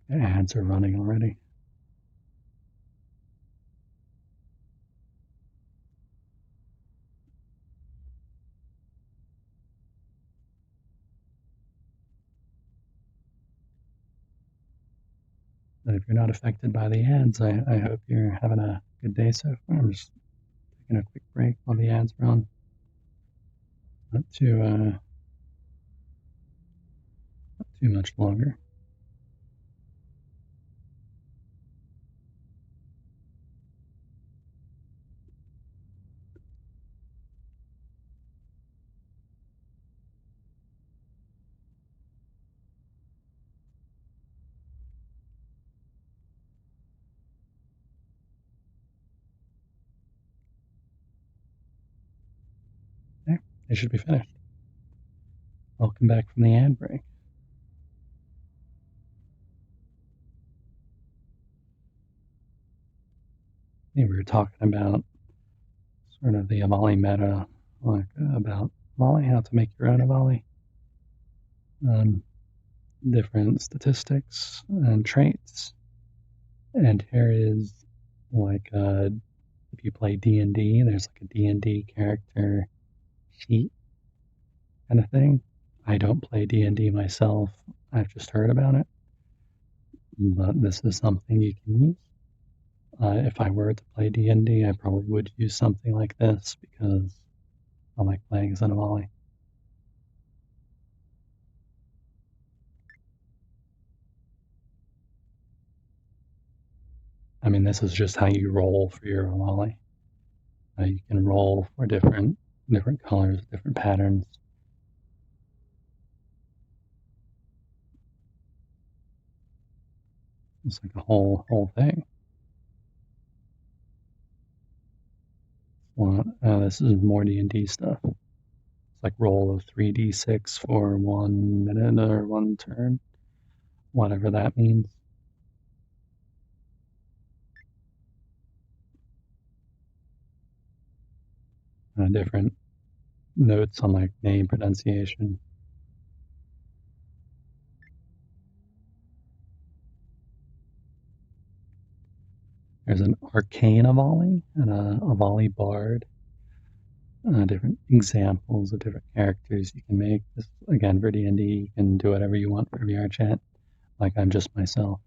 The ads are running already. But if you're not affected by the ads, I hope you're having a good day so far. I'm just taking a quick break while the ads run. Not too much longer. There, they should be finished. Welcome back from the ad break. We were talking about sort of the avali meta, like about avali, how to make your own avali, different statistics and traits. And here is like if you play D&D, there's like a D&D character sheet kind of thing. I don't play D&D myself. I've just heard about it, but this is something you can use. If I were to play D&D, I probably would use something like this because I like playing as an avali. I mean, this is just how you roll for your avali. You can roll for different colors, different patterns. It's like a whole thing. Well, this is more D&D stuff. It's like roll of 3d6 for 1 minute or 1 turn, whatever that means. Different notes on like name pronunciation. There's an arcane avali and a avali bard. Different examples of different characters you can make. This, again, for D&D, you can do whatever you want for VRChat. Like I'm just myself.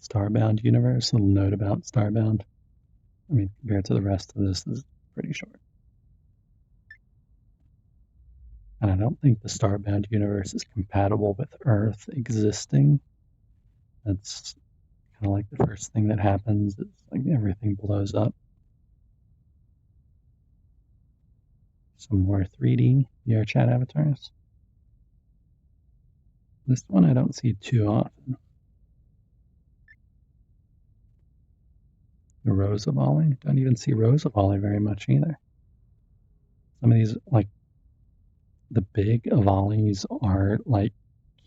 Starbound universe, a little note about Starbound. I mean, compared to the rest of this is pretty short. And I don't think the Starbound universe is compatible with Earth existing. That's kind of like the first thing that happens. It's like everything blows up. Some more 3D VRChat avatars. This one I don't see too often. The Rose avali. Don't even see Rose avali very much either. Some of these, like the big avalis, are like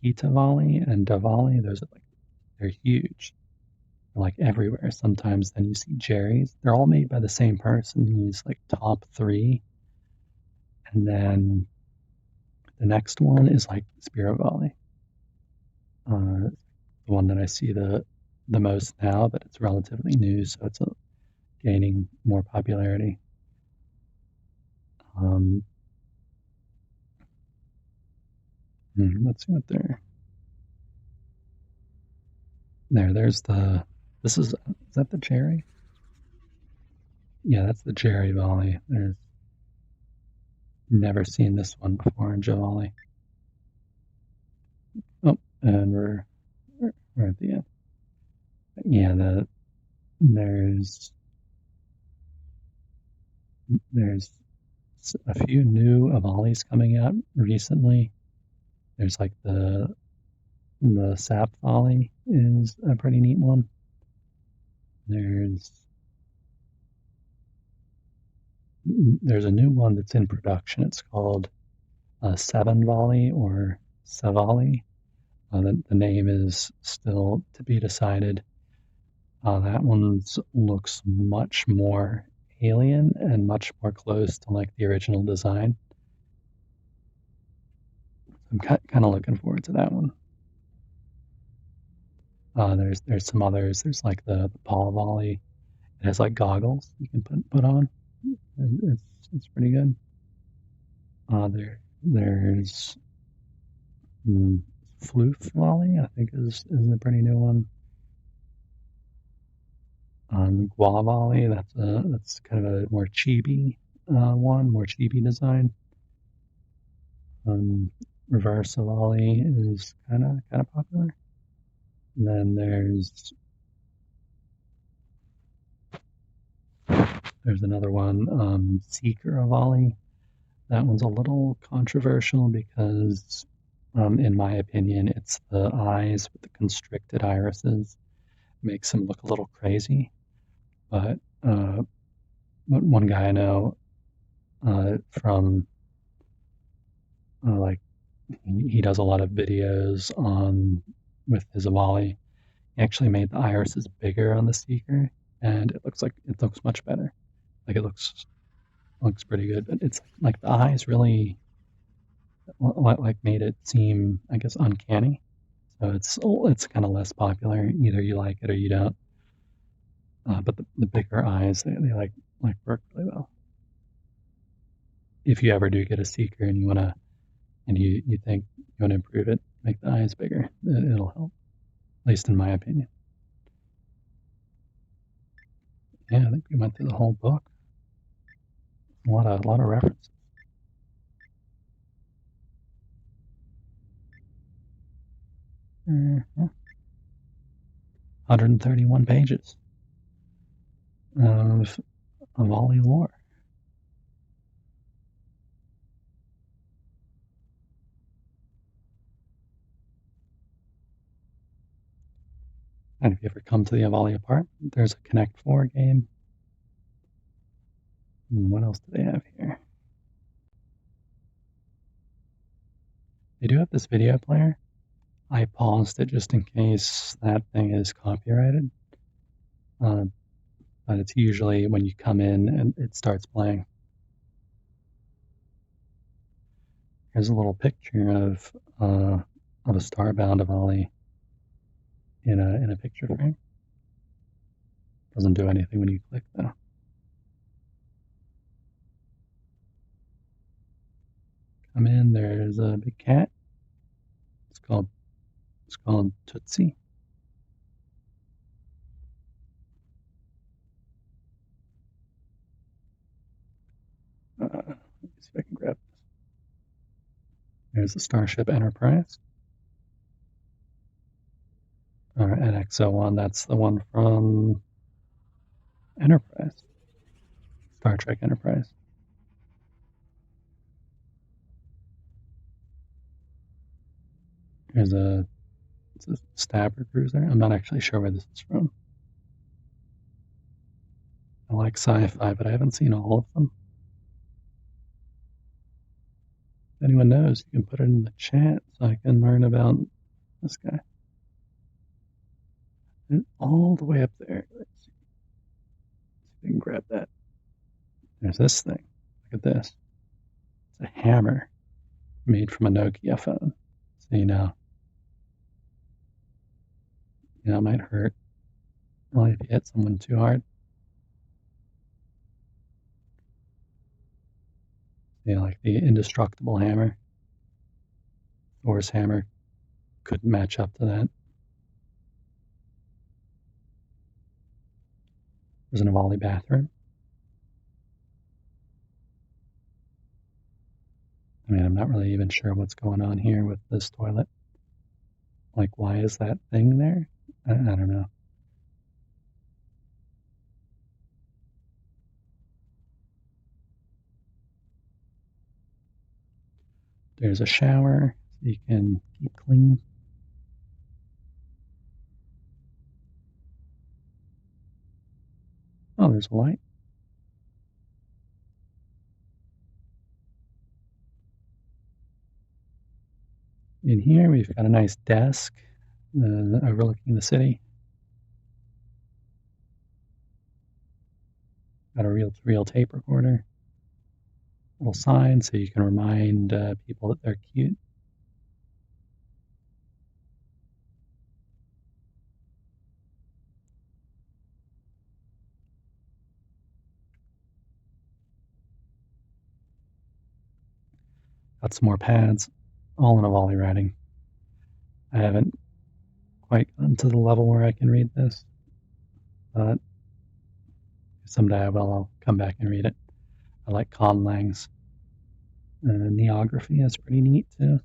Kitavali and Davali. Those are like they're huge. They're like everywhere. Sometimes then you see Jerry's. They're all made by the same person. He's like top 3, and then the next one is like Spirit Valley. The one that I see the most now, but it's relatively new, so it's gaining more popularity. Let's see what they're. There's the. This is that the Jerry? Yeah, that's the Jerry Valley. There's never seen this one before in Javali. Oh, and we're at the end. Yeah, there's a few new avalis coming out recently. There's like the Sap Volley is a pretty neat one. There's a new one that's in production. It's called Seven Volley or Savali. The name is still to be decided. That one looks much more alien and much more close to like the original design. I'm kind of looking forward to that one. There's some others. There's like the Paul Volley. It has like goggles you can put on. It's pretty good. There's Floof Volley. I think is a pretty new one. Gua Volley. That's kind of a more chibi one, more chibi design. Reverse Volley is kind of popular. And then there's another one, Seeker Volley. That one's a little controversial because, in my opinion, it's the eyes with the constricted irises makes him look a little crazy. But one guy I know from like he does a lot of videos on with his avali. He actually made the irises bigger on the Seeker, and it looks much better. Like it looks pretty good, but it's like the eyes really like made it seem, I guess, uncanny. So it's kind of less popular. Either you like it or you don't. But the bigger eyes, they like work really well. If you ever do get a Seeker and you think you want to improve it, make the eyes bigger. It'll help, at least in my opinion. Yeah, I think we went through the whole book. A lot of references. Mm-hmm. 131 pages of avali lore. And if you ever come to the Avali apartment, there's a Connect 4 game. What else do they have here? They do have this video player. I paused it just in case that thing is copyrighted. But it's usually when you come in and it starts playing. Here's a little picture of a starbound Avali in a picture frame. Doesn't do anything when you click though. Come in. There's a big cat. It's called Tootsie. Let me see if I can grab this. There's the Starship Enterprise. Or NX-01, that's the one from Enterprise. Star Trek Enterprise. It's a Stabber cruiser. I'm not actually sure where this is from. I like sci-fi, but I haven't seen all of them. If anyone knows, you can put it in the chat so I can learn about this guy. And all the way up there. Let's see if we can grab that. There's this thing. Look at this. It's a hammer made from a Nokia phone. So it might hurt. Only if you hit someone too hard. Like the indestructible hammer. Thor's hammer couldn't match up to that. There's an avali bathroom. I mean, I'm not really even sure what's going on here with this toilet. Like, why is that thing there? I don't know. There's a shower so you can keep clean. there's a light. In here, we've got a nice desk overlooking the city. Got a reel-to-reel tape recorder. Little sign so you can remind people that they're cute. Got some more pads, all in avali writing. I haven't quite gotten to the level where I can read this, but someday I will. I'll come back and read it. I like conlangs. Neography is pretty neat too.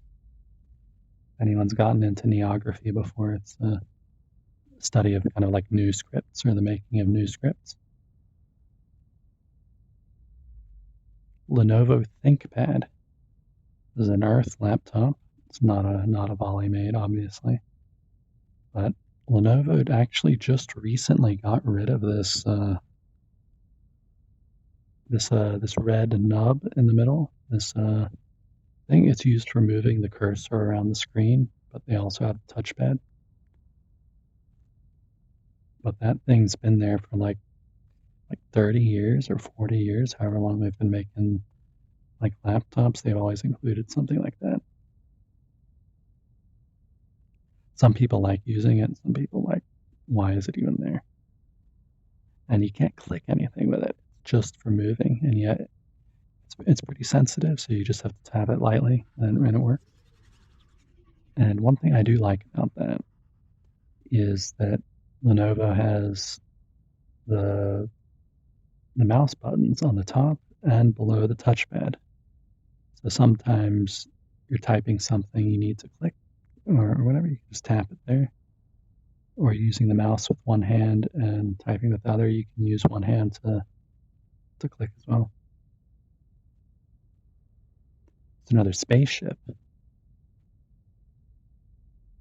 If anyone's gotten into neography before, it's a study of kind of like new scripts or the making of new scripts. Lenovo ThinkPad. This is an Earth laptop. It's not a Volley made, obviously, but Lenovo actually just recently got rid of this this red nub in the middle. This thing. It's used for moving the cursor around the screen, but they also have a touchpad. But that thing's been there for like 30 years or 40 years, however long they've been making like laptops. They've always included something like that. Some people like using it. Some people like, why is it even there? And you can't click anything with it. It's just for moving, and yet it's pretty sensitive, so you just have to tap it lightly, and it works. And one thing I do like about that is that Lenovo has the mouse buttons on the top and below the touchpad. So sometimes you're typing something you need to click or whatever, you can just tap it there. Or using the mouse with one hand and typing with the other, you can use one hand to click as well. It's another spaceship.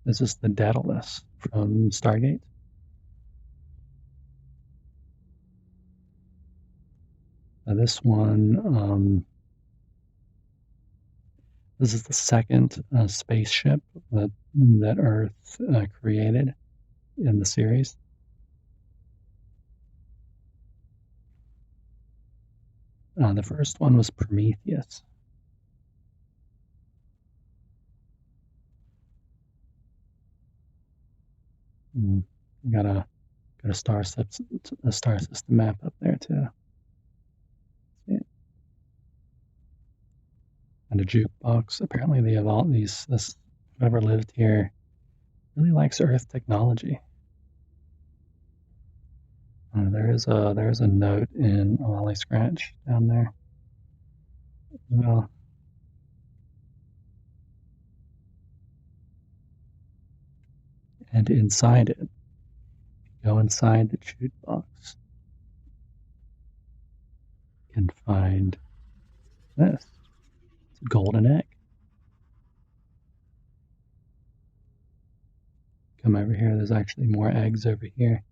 This is the Daedalus from Stargate. Now this one, this is the second spaceship that Earth created in the series. The first one was Prometheus. Got a star system map up there too. Yeah. And a jukebox. Apparently, whoever lived here really likes Earth technology. There's a note in avali Scratch down there as well. And inside it, go inside the jukebox, you can find this. It's a golden egg. Come over here, there's actually more eggs over here.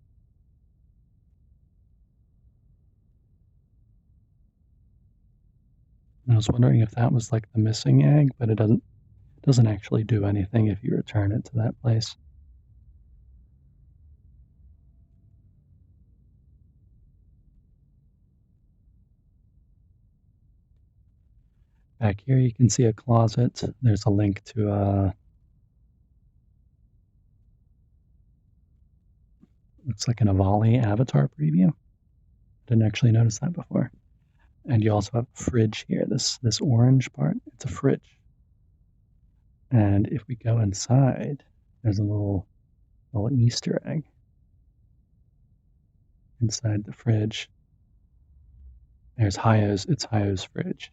I was wondering if that was like the missing egg, but it doesn't actually do anything if you return it to that place. Back here you can see a closet. There's a link to looks like an Avali avatar preview. Didn't actually notice that before. And you also have a fridge here. This orange part, it's a fridge. And if we go inside, there's a little Easter egg inside the fridge. There's it's Hayo's fridge.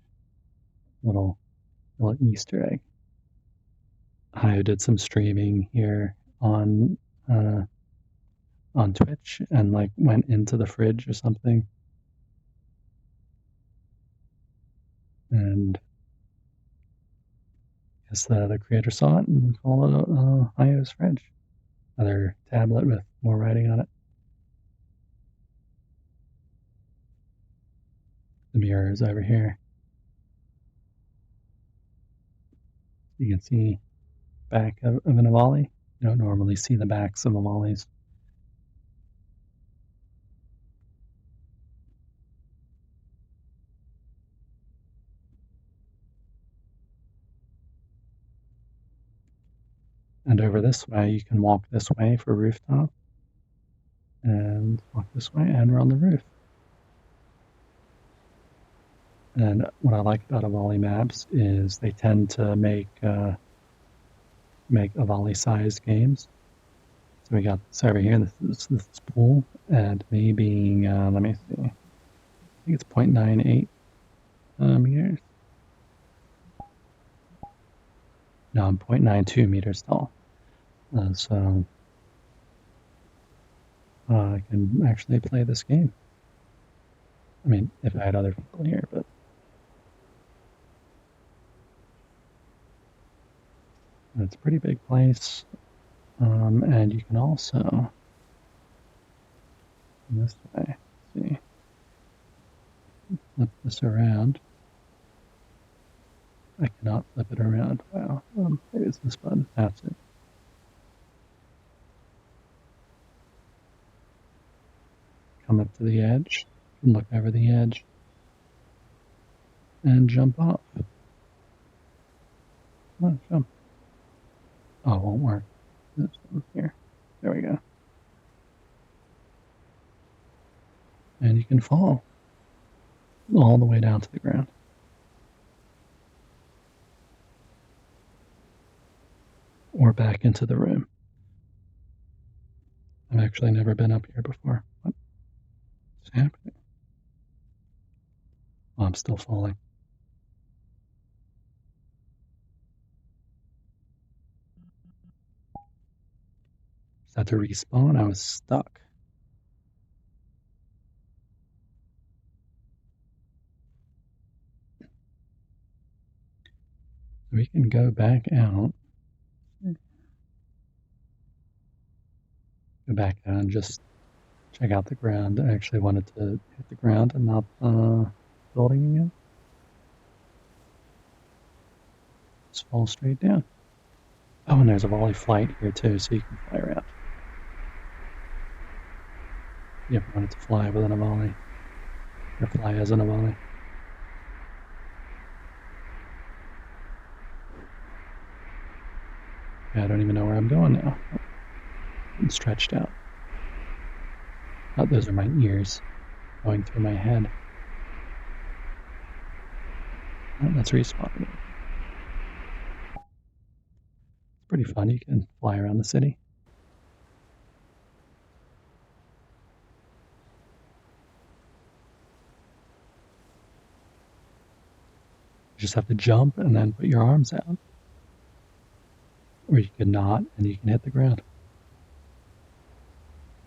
Little Easter egg. Hayo did some streaming here on Twitch and like went into the fridge or something. And I guess the creator saw it and called it Hayo's fridge. Another tablet with more writing on it. The mirror is over here. You can see back of an avali. You don't normally see the backs of avalis. And over this way, you can walk this way for rooftop, and walk this way, and we're on the roof. And what I like about avali maps is they tend to make avali-sized games. So we got this over here. This is pool, and me being let me see, I think it's 0.98 meters. No, I'm 0.92 meters tall. So I can actually play this game. I mean, if I had other people here, but it's a pretty big place. And you can also, this way, see, flip this around. I cannot flip it around. Wow. Maybe it's this button. That's it. Come up to the edge, and look over the edge, and jump off. Come on, jump. Oh, it won't work. This one here. There we go. And you can fall all the way down to the ground. Or back into the room. I've actually never been up here before. What's happening? Oh, I'm still falling. Is that to respawn? I was stuck. We can go back out. Go back out and just check out the ground. I actually wanted to hit the ground and not the building again. Just fall straight down. Oh, and there's a volley flight here too, so you can fly around. You ever wanted to fly with an avali? Or fly as an avali? Yeah, I don't even know where I'm going now. I'm stretched out. Oh, those are my ears going through my head. Oh, that's respawning. It's pretty fun. You can fly around the city. You just have to jump and then put your arms out. Or you could not, and you can hit the ground.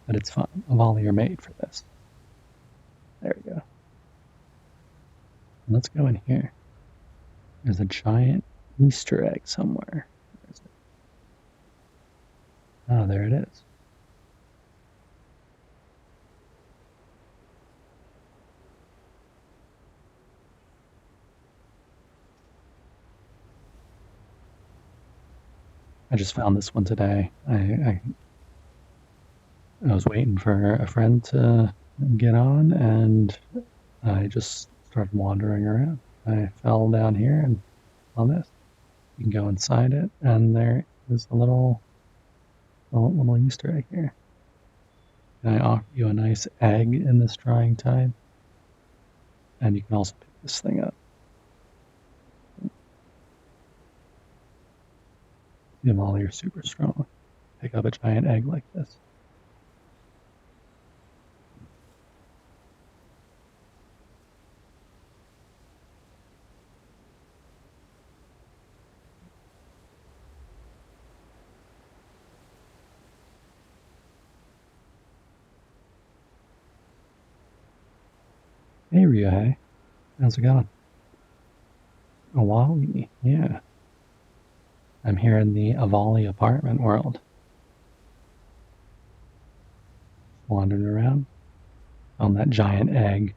But it's fun. Avali are made for this. There we go. Let's go in here. There's a giant Easter egg somewhere. Where is it? Oh, there it is. I just found this one today. I was waiting for a friend to get on, and I just started wandering around. I fell down here and on this. You can go inside it, and there is a little Easter egg here. Can I offer you a nice egg in this drying tide? And you can also pick this thing up. The avali are super strong. Pick up a giant egg like this. Hey Ryuhei, how's it going? Awali, yeah. I'm here in the Avali apartment world. Wandering around. Found that giant egg.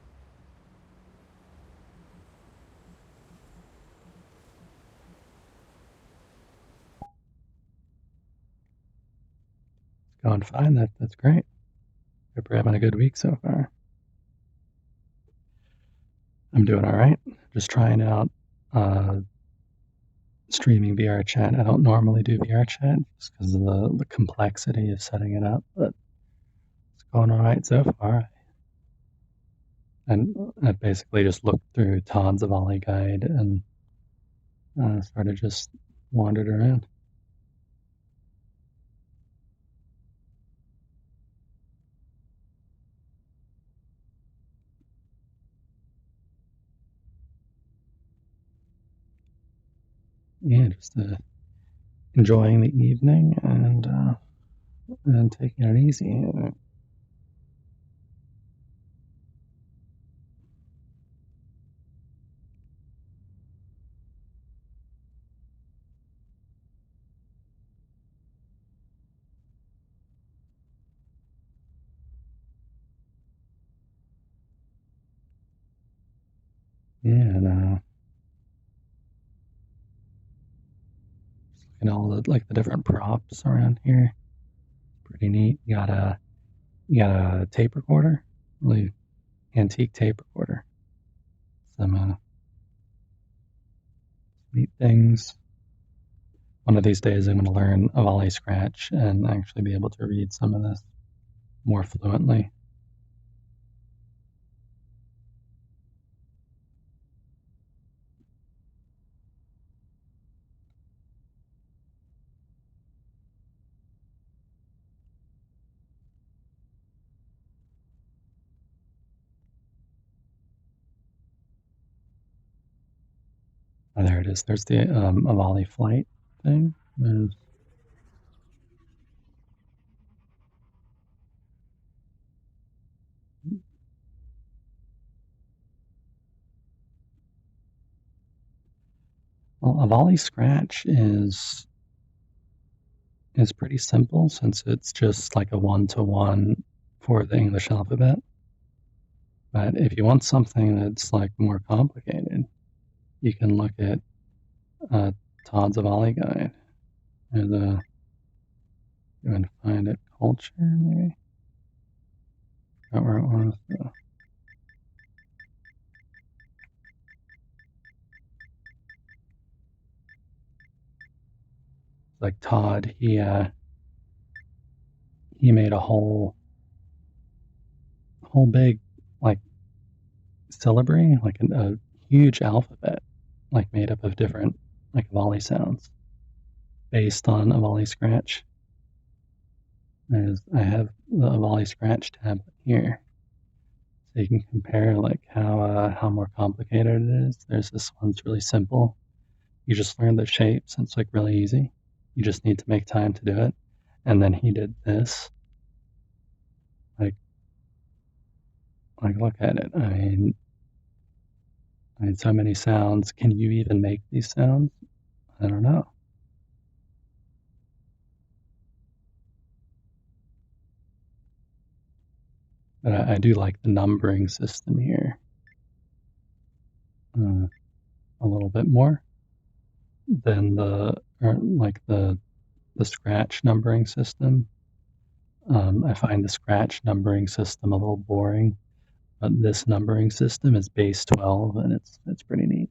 Going fine. That's great. Hope you're having a good week so far. I'm doing all right. Just trying out uh, streaming VRChat. I don't normally do VRChat just because of the complexity of setting it up, but it's going all right so far. And I basically just looked through Todd's avali guide and started just wandered around. Yeah, just enjoying the evening and taking it easy. Yeah, and looking at all the different props around here. Pretty neat. You got a tape recorder, really antique tape recorder. Some neat things. One of these days, I'm going to learn avali scratch and actually be able to read some of this more fluently. Oh, there it is. There's the avali flight thing. There's, well, avali scratch is pretty simple since it's just like a one-to-one for the English alphabet. But if you want something that's like more complicated, you can look at uh, Todd's avali guide. There's a you want to find it culture maybe. Not where it was. Like Todd, he made a whole big like syllabary, like a huge alphabet, like made up of different like avali sounds based on avali scratch. I have the avali scratch tab here, so you can compare like how more complicated it is. There's this one's really simple. You just learn the shapes, and it's like really easy. You just need to make time to do it. And then he did this. Like look at it. I mean, so many sounds. Can you even make these sounds? I don't know. But I do like the numbering system here a little bit more than the scratch numbering system. I find the scratch numbering system a little boring, but this numbering system is base 12, and it's pretty neat.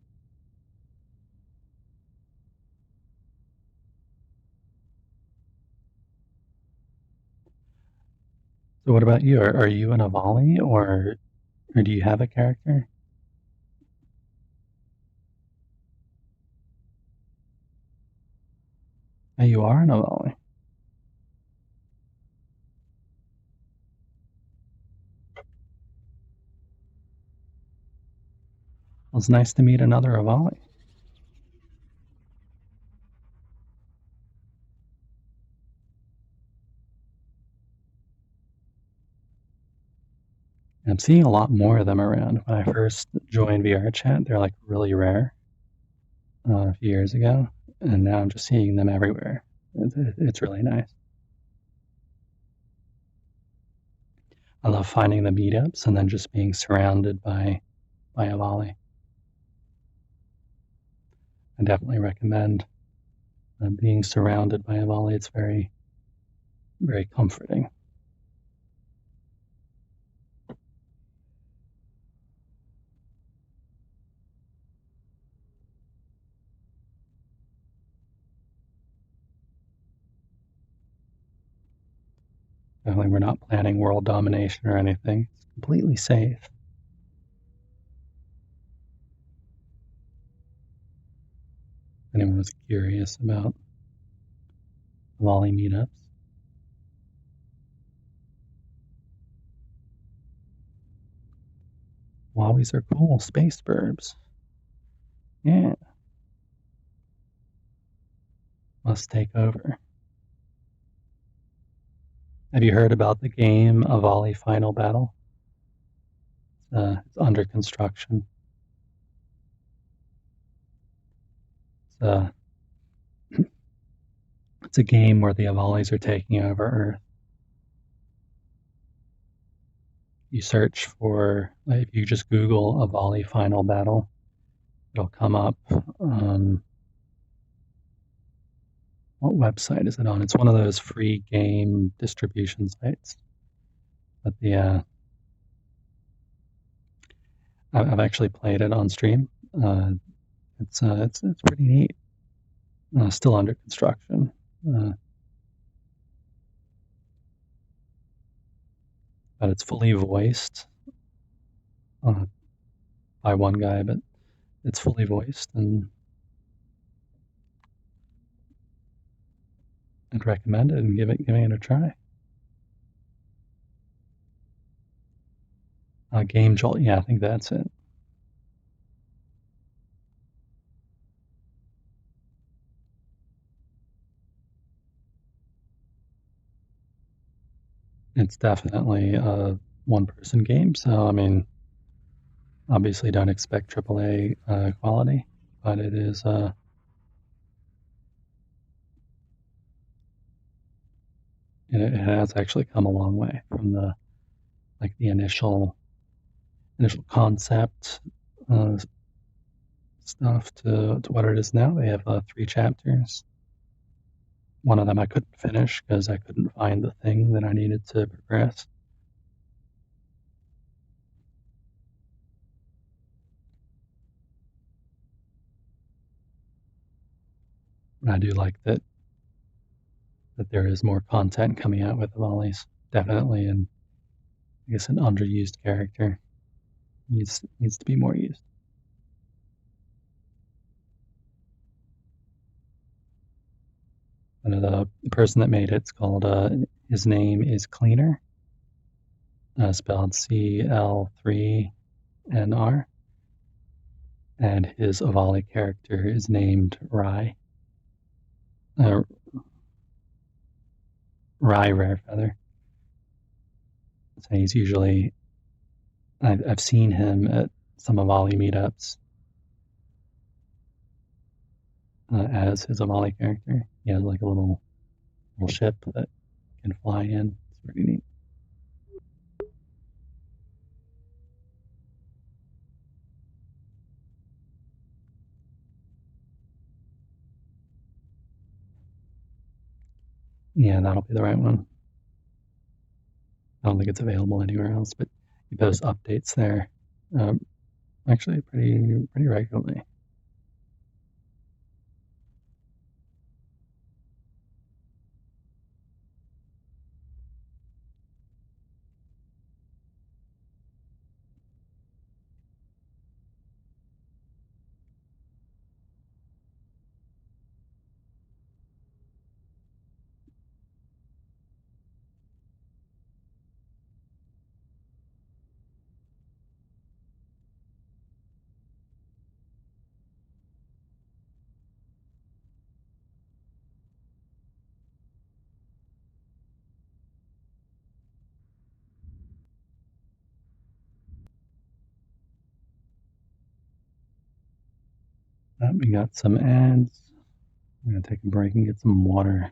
So what about you? Are you an avali or do you have a character? Oh, you are an avali. Well, it's nice to meet another avali. I'm seeing a lot more of them around. When I first joined VRChat, they're like really rare a few years ago, and now I'm just seeing them everywhere. It's really nice. I love finding the meetups and then just being surrounded by avali. I definitely recommend being surrounded by avali. It's very very comforting. Definitely, we're not planning world domination or anything. It's completely safe. If anyone was curious about volley meetups. Wallies are cool. Space burbs. Yeah. Must take over. Have you heard about the game Avali Final Battle? It's under construction. It's, uh, it's a game where the Avalis are taking over Earth. You search for, if you just Google Avali Final Battle, it'll come up. What website is it on? It's one of those free game distribution sites. But I've actually played it on stream. It's pretty neat. Still under construction. But it's fully voiced by one guy, but it's fully voiced, and I'd recommend it and giving it a try. Game Jolt, yeah, I think that's it. It's definitely a one-person game, so I mean, obviously don't expect AAA quality, but it is. It has actually come a long way from the initial concept stuff to what it is now. They have 3 chapters. One of them I couldn't finish because I couldn't find the thing that I needed to progress. And I do like that there is more content coming out with the volleys. Definitely, and I guess an underused character needs to be more used. And the person that made it's called his name is Cleaner, spelled CL3NR, and his Avali character is named Rye. Rye Rarefeather. So he's usually I've seen him at some Avali meetups as his Avali character. He has like a little ship that can fly in. It's pretty neat. Yeah, that'll be the right one. I don't think it's available anywhere else, but he posts updates there, actually pretty regularly. We got some ads. I'm gonna take a break and get some water.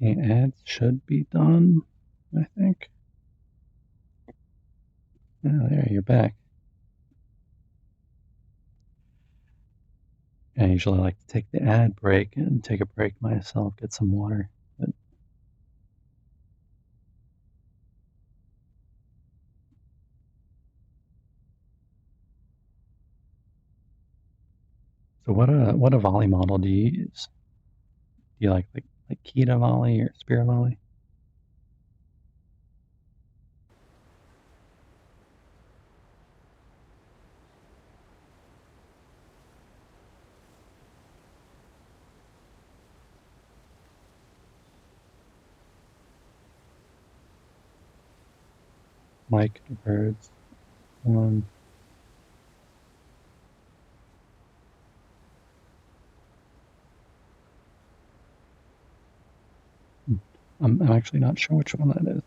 Okay, ads should be done, I think. Yeah, there, you're back. I usually like to take the ad break and take a break myself, get some water. But, so what avali model do you use? Do you like Kita Volley or Spear Volley? Mike the Birds one. I'm actually not sure which one that is.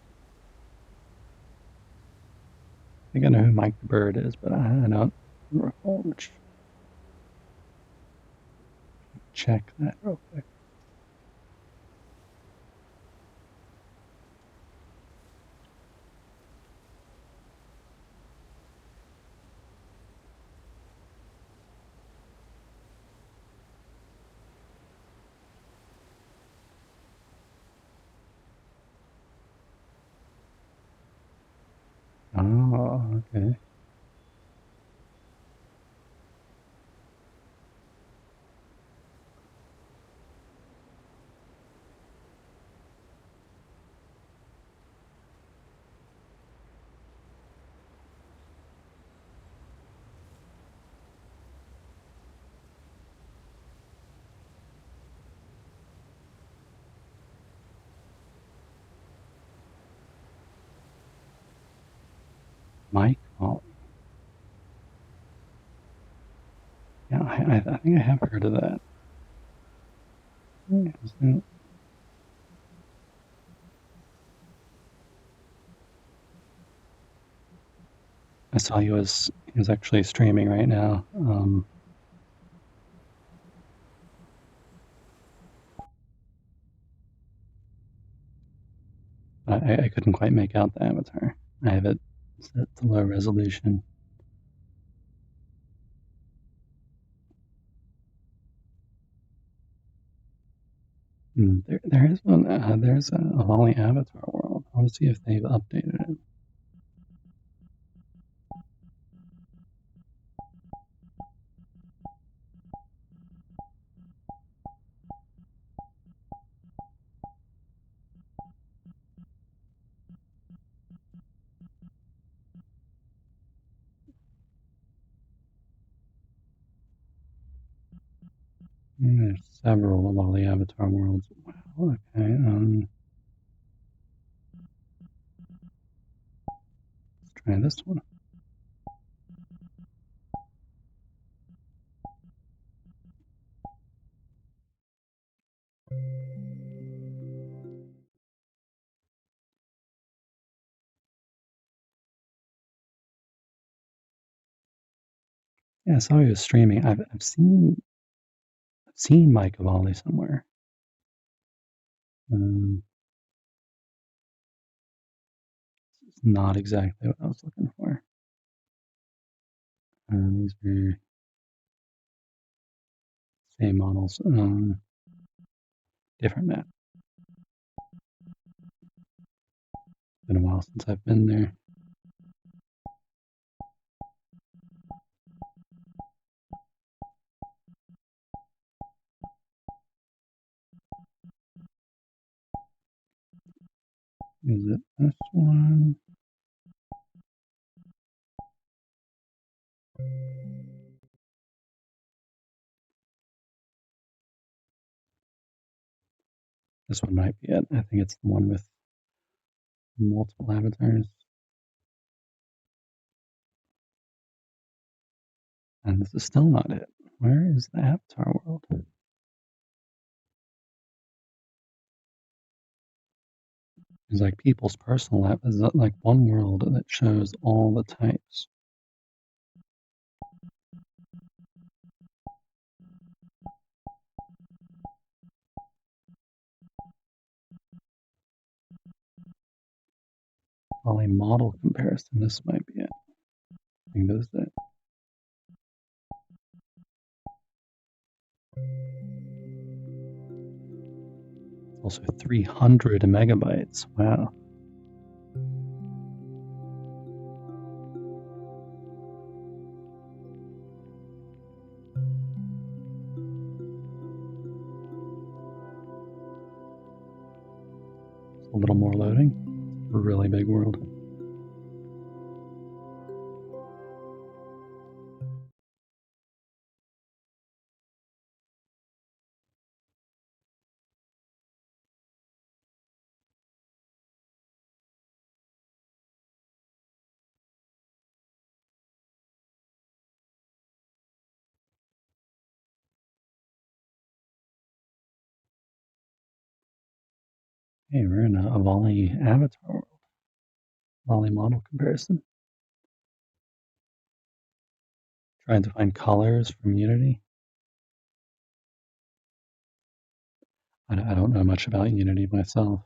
I think I know who Mike the Bird is, but I don't recall which. Check that real quick. Oh, okay. Mike Volley. Yeah, I think I have heard of that. Yeah, I saw he was actually streaming right now. I couldn't quite make out the avatar. I have it set to low resolution. There is one. There's a Volley Avatar world. I want to see if they've updated it. There's several Volley Avatar worlds. Wow. Okay. Let's try this one. Yeah, I saw he was streaming. I've seen Mike Volley somewhere. Um, it's not exactly what I was looking for. These are same models. Different map. Been a while since I've been there. Is it this one? This one might be it. I think it's the one with multiple avatars. And this is still not it. Where is the avatar world? It's like people's personal app is like one world that shows all the types. Avali model comparison. This might be it. I think this is it. Also 300 megabytes. Wow. A little more loading. A really big world. Hey, we're in a avali avatar world. Avali model comparison. Trying to find colors from Unity. I don't know much about Unity myself.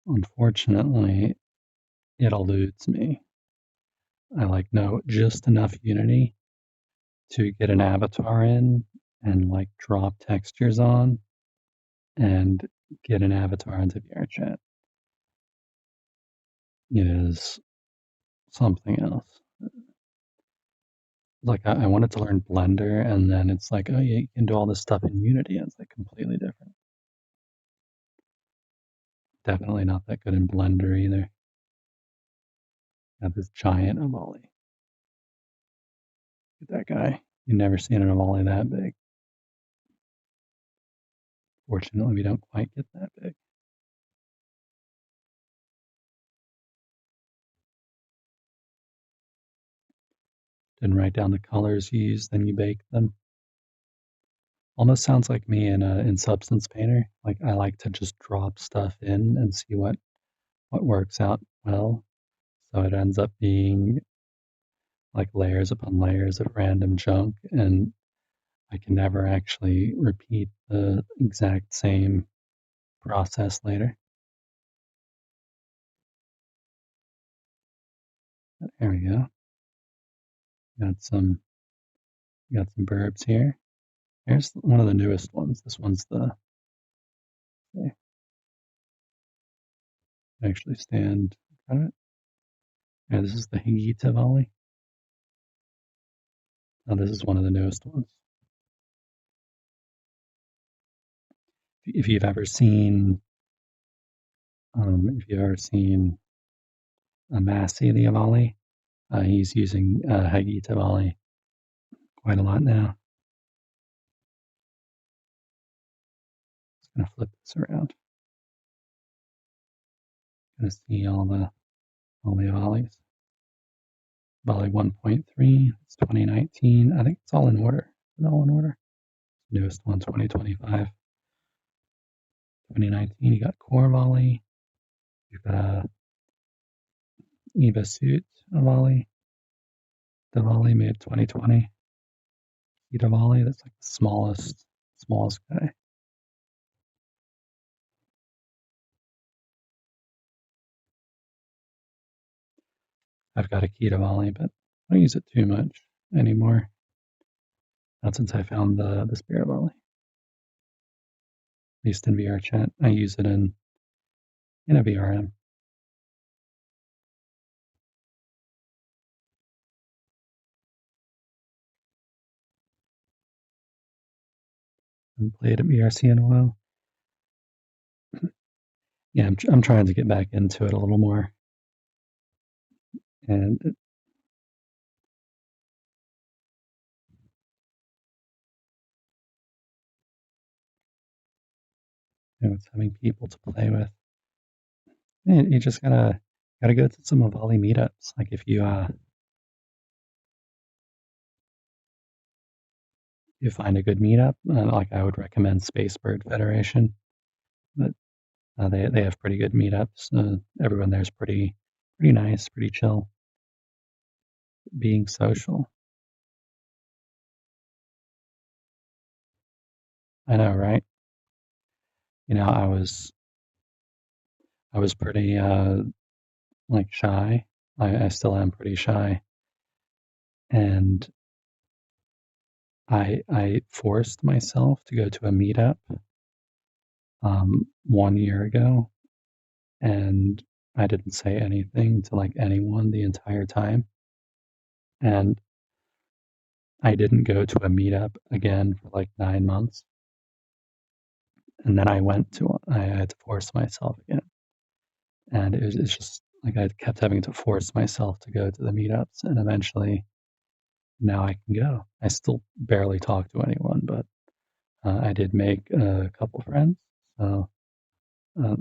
Unfortunately, it eludes me. I know just enough Unity to get an avatar in and drop textures on and get an avatar into VRChat. It is something else. I wanted to learn Blender, and then it's oh yeah, you can do all this stuff in Unity, and it's completely different. Definitely not that good in Blender either. Got this giant avali. Look at that guy. You've never seen an avali that big. Fortunately, we don't quite get that big. Didn't write down the colors you use, then you bake them. Almost sounds like me in Substance Painter. I like to just drop stuff in and see what works out well. So it ends up being layers upon layers of random junk, and I can never actually repeat the exact same process later. There we go. Got some verbs here. Here's one of the newest ones. This one's the okay. Actually stand in front of it. Yeah, this is the Higita volley. Now this is one of the newest ones. If you've ever seen Massey the avali, he's using Higita volley quite a lot now. Just gonna flip this around. Gonna see all the volleys. Volley 1.3, it's 2019. I think it's all in order. Is it all in order? Newest one, 2025. 2019, you got Core Volley. You've got Eva Suit Volley. The Volley made 2020. Ita Volley, that's the smallest guy. I've got a Kita Volley, but I don't use it too much anymore. Not since I found the Spirit Volley. At least in VRChat. I use it in a VRM. I haven't played at VRC in a while. Yeah, I'm trying to get back into it a little more. And it's having people to play with. And you just gotta go to some Avali meetups. If you find a good meetup, I would recommend Space Bird Federation. But they have pretty good meetups. Everyone there's pretty nice, pretty chill, being social. I know, right? I was I was pretty like shy. I still am pretty shy, and I forced myself to go to a meetup 1 year ago, and I didn't say anything to like anyone the entire time, and I didn't go to a meetup again for like 9 months, and then I had to force myself again, and it's just like I kept having to force myself to go to the meetups, and eventually now I can go. I still barely talk to anyone, but I did make a couple friends, so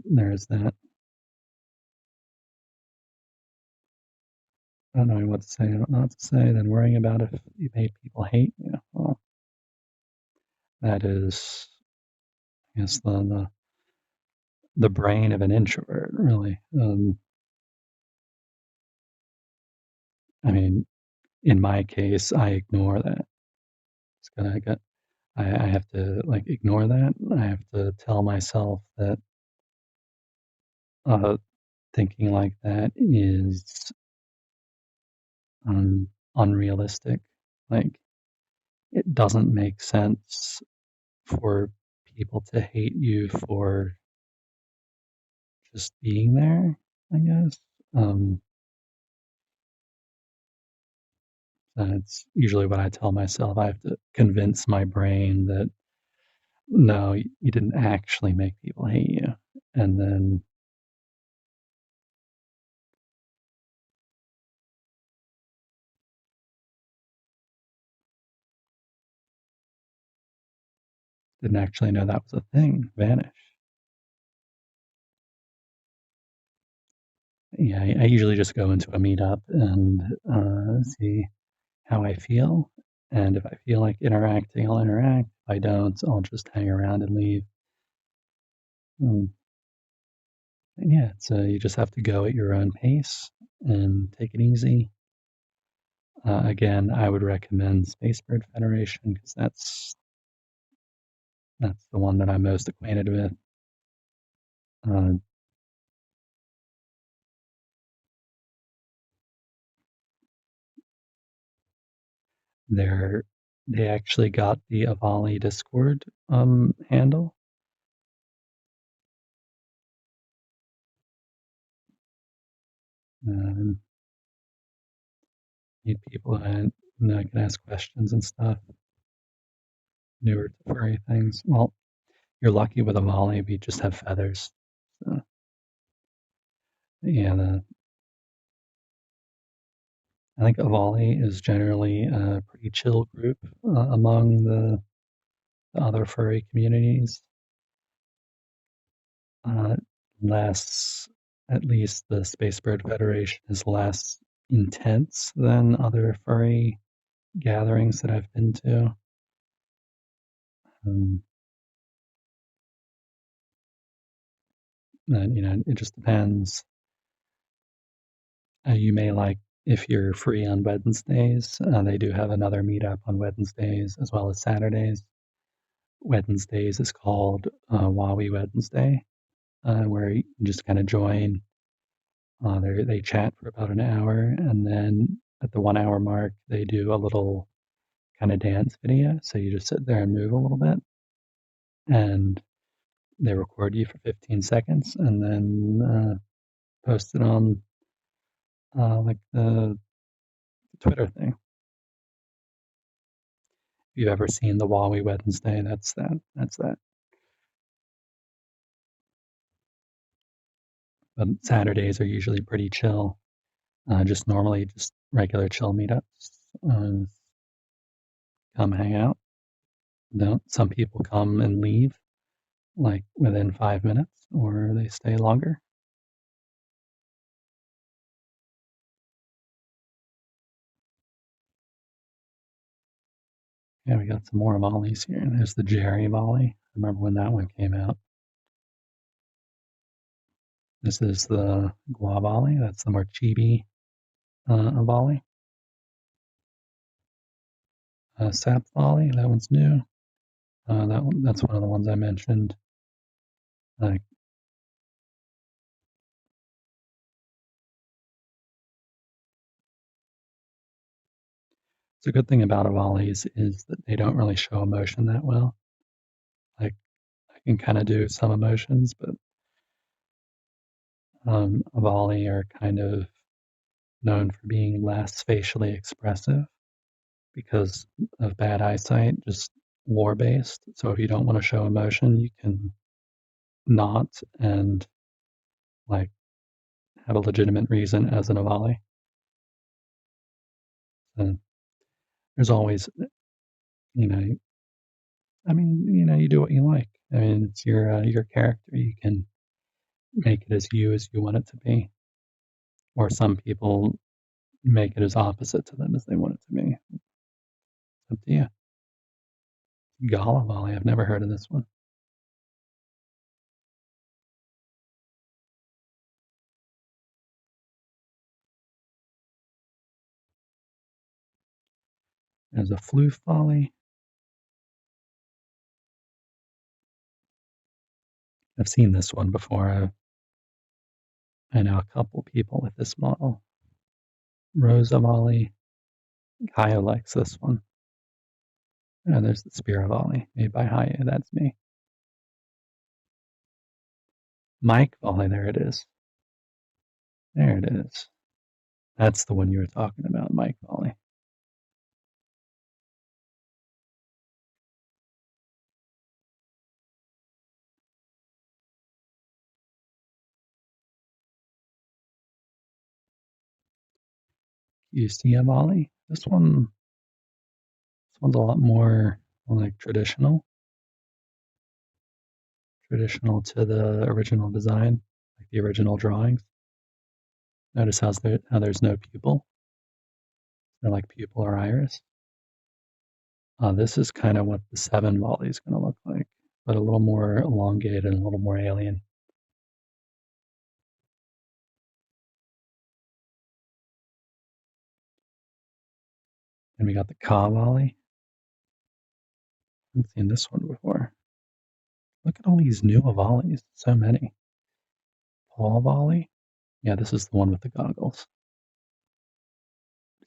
there's that. Not knowing what to say, what not to say, then worrying about if you made people hate you. Well, that is, I guess, the brain of an introvert, really. I mean, in my case, I ignore that. It's gonna get. I have to like ignore that. I have to tell myself that uh, thinking like that is unrealistic. Like it doesn't make sense for people to hate you for just being there, I guess. Um, that's usually what I tell myself. I have to convince my brain that no, you didn't actually make people hate you. And then didn't actually know that was a thing, vanish. Yeah, I usually just go into a meetup and see how I feel. And if I feel like interacting, I'll interact. If I don't, I'll just hang around and leave. Um, yeah, so you just have to go at your own pace and take it easy. Again, I would recommend Spacebird Federation because that's the one that I'm most acquainted with. Uh, they're they actually got the Avali Discord handle. Um, Need people that can ask questions and stuff, newer to furry things. Well, you're lucky with Avali if you just have feathers. So, yeah, I think Avali is generally a pretty chill group among the other furry communities. Uh, less, at least the Space Bird Federation is less intense than other furry gatherings that I've been to. Um, and, it just depends. You may like if you're free on Wednesdays. They do have another meetup on Wednesdays as well as Saturdays. Wednesdays is called Wowie Wednesday, where you just kind of join. They chat for about an hour, and then at the 1 hour mark, they do a little kind of dance video. So you just sit there and move a little bit, and they record you for 15 seconds, and then post it on like the Twitter thing. If you've ever seen the Wowie Wednesday, that's that. That's that. But Saturdays are usually pretty chill. Just normally just regular chill meetups. Uh, Come hang out. Don't some people come and leave like within 5 minutes, or they stay longer. Yeah, we got some more volleys here. There's the Jerry volley. I remember when that one came out. This is the Gua volley. That's the more chibi volley. Sap volley. That one's new. That's one of the ones I mentioned. Uh, It's a good thing about avali's is that they don't really show emotion that well. Like, I can kinda do some emotions, but, avali are kind of known for being less facially expressive because of bad eyesight, just lore-based. So if you don't wanna show emotion, you can not and, like, have a legitimate reason as an avali. And there's always, you know, I mean, you do what you like. I mean, it's your character. You can make it as you want it to be, or some people make it as opposite to them as they want it to be. It's up to you. Gala volley. I've never heard of this one. There's a floof volley. I've seen this one before. I know a couple people with this model. Rosa volley. Kaya likes this one. And there's the Spira volley made by Haya. That's me. Mike volley. There it is. There it is. That's the one you were talking about, Mike volley. You see a volley? This one's a lot more like traditional to the original design, like the original drawings. Notice how there's no pupil, no like pupil or iris. This is kind of what the 7 volley is going to look like, but a little more elongated and a little more alien. And we got the Ka volley. I haven't seen this one before. Look at all these new volleys, so many. Paul volley. Yeah, this is the one with the goggles.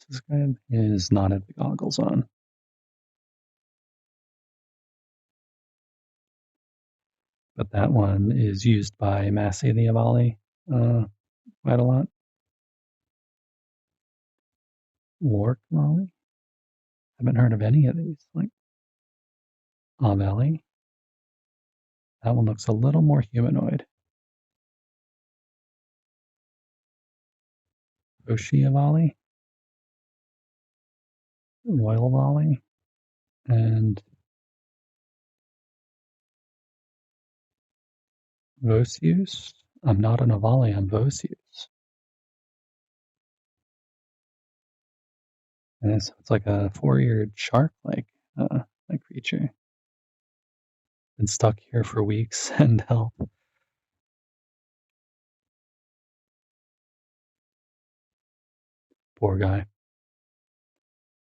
This guy is not had the goggles on. But that one is used by Massey the Avali quite a lot. Lork Volley? Haven't heard of any of these. Like Avali. That one looks a little more humanoid. Oshi Avali. Royal Volley. And Vosius. I'm not an Avali, I'm Vosius. And so it's like a 4-eared shark-like creature. Been stuck here for weeks and help. Poor guy.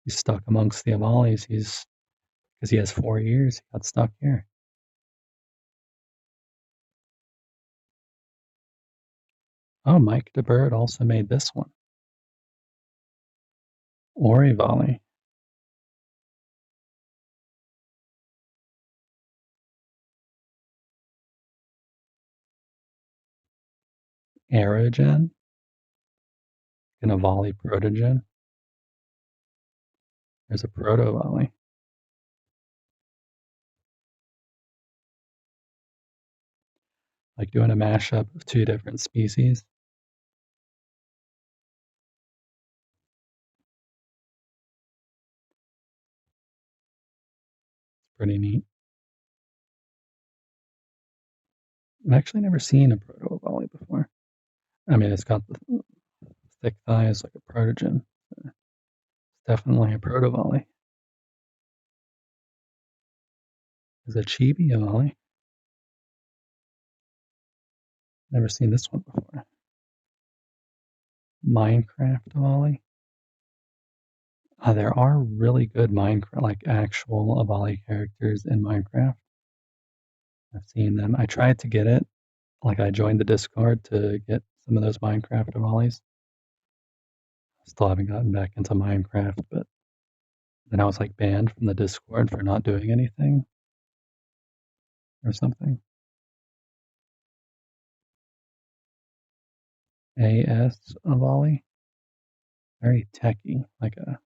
He's stuck amongst the Avalis. Because he has 4 years, he got stuck here. Oh, Mike DeBird also made this one. Ori Volley. Aerogen. And a Volley Protogen. There's a Proto Volley. Like doing a mashup of 2 different species. It's pretty neat. I've actually never seen a Proto Volley before. I mean, it's got the thick thighs like a Protogen. It's definitely a Proto Volley. Is a Chibi a Volley? Never seen this one before. Minecraft Volley. There are really good Minecraft, like actual Avali characters in Minecraft. I've seen them. I tried to get it. Like I joined the Discord to get some of those Minecraft Avalis. Still haven't gotten back into Minecraft, but Then I was like banned from the Discord for not doing anything or something. AS Avali, very techy, like a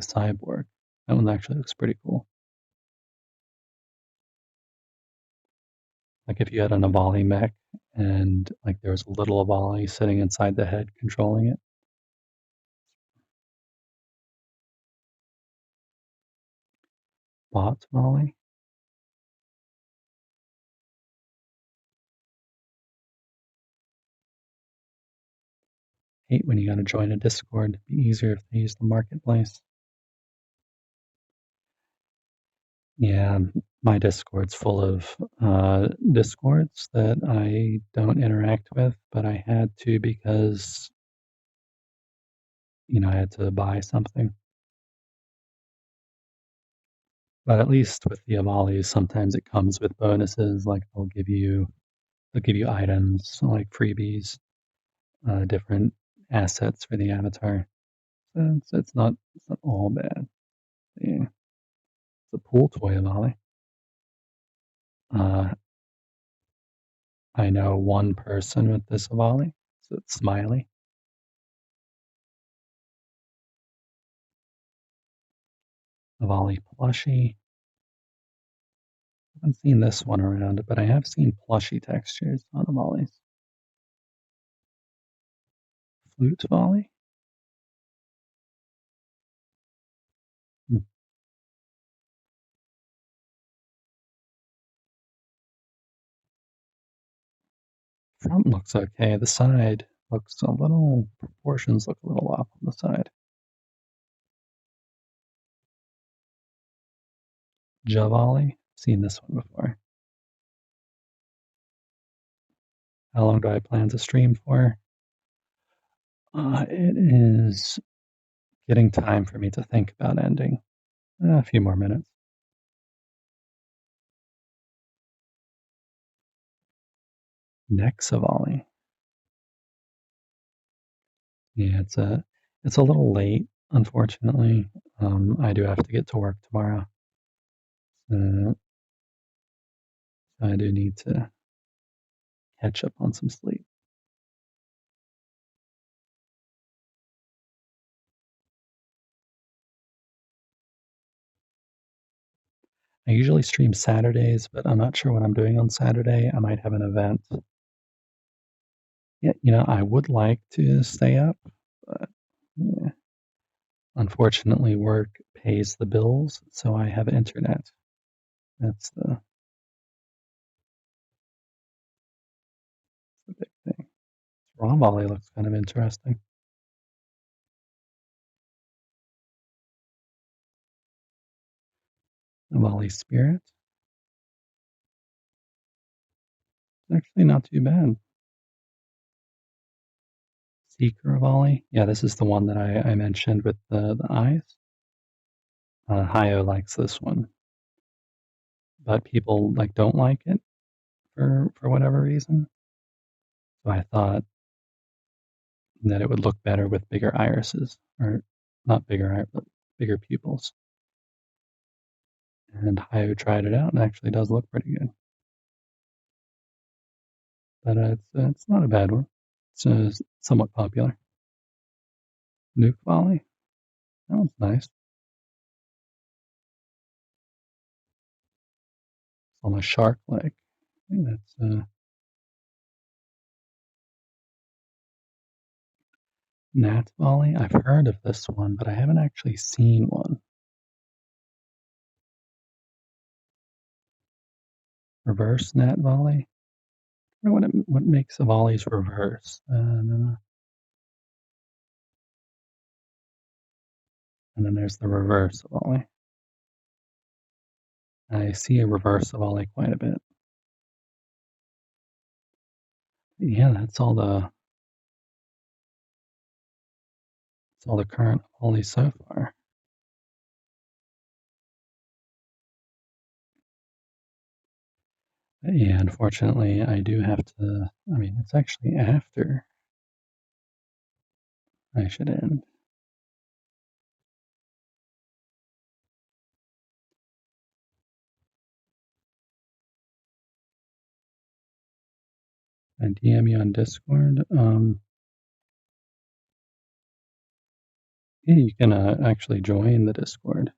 cyborg. That one actually looks pretty cool. Like if you had an avali mech and like there was a little avali sitting inside the head controlling it. Bot avali. Hate when you gotta join a Discord. It'd be easier if they use the marketplace. Yeah, my Discord's full of Discords that I don't interact with, but I had to because I had to buy something. But at least with the Avalis, sometimes it comes with bonuses, like they'll give you items like freebies, different assets for the avatar. So it's not all bad. Yeah, it's a pool toy Avali. Uh, I know one person with this Avali, so it's Smiley. Avali plushie. I haven't seen this one around, but I have seen plushie textures on Avalis. Flute volley? Hmm. Front looks okay. The side looks a little, proportions look a little off on the side. Javali? Seen this one before. How long do I plan to stream for? It is getting time for me to think about ending. A few more minutes. Nexavali. Yeah, it's a little late, unfortunately. I do have to get to work tomorrow. So I do need to catch up on some sleep. I usually stream Saturdays, but I'm not sure what I'm doing on Saturday. I might have an event. Yeah, I would like to stay up, but yeah, unfortunately, work pays the bills, so I have internet. That's the big thing. Raw volley looks kind of interesting. Volley spirit. It's actually not too bad. Seeker volley. Yeah, this is the one that I mentioned with the eyes. Hayo likes this one, but people don't like it for whatever reason. So I thought that it would look better with bigger irises, or not bigger, but bigger pupils. And Hayo tried it out, and it actually does look pretty good. But it's not a bad one. It's somewhat popular. Nuke volley. That one's nice. It's on a shark leg. I think that's Nat volley. I've heard of this one, but I haven't actually seen one. Reverse Nat volley. I don't know what makes a volleys reverse. And then there's the reverse volley. I see a reverse volley quite a bit. Yeah, that's all the current volleys so far. But yeah, unfortunately, I do have to. I mean, it's actually after I should end. I DM you on Discord. Yeah, you can actually join the Discord.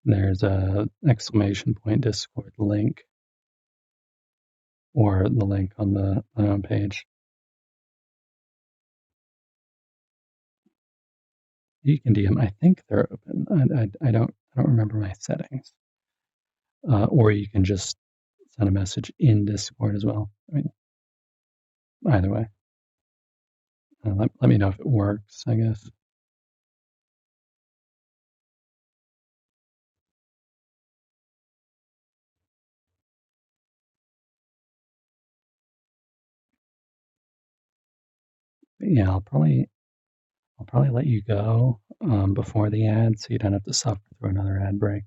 There's a exclamation point Discord link, or the link on the home page. You can DM. I think they're open. I don't remember my settings. Or you can just send a message in Discord as well. I mean, either way. Let me know if it works, I guess. But yeah, I'll probably let you go before the ad, so you don't have to suffer through another ad break.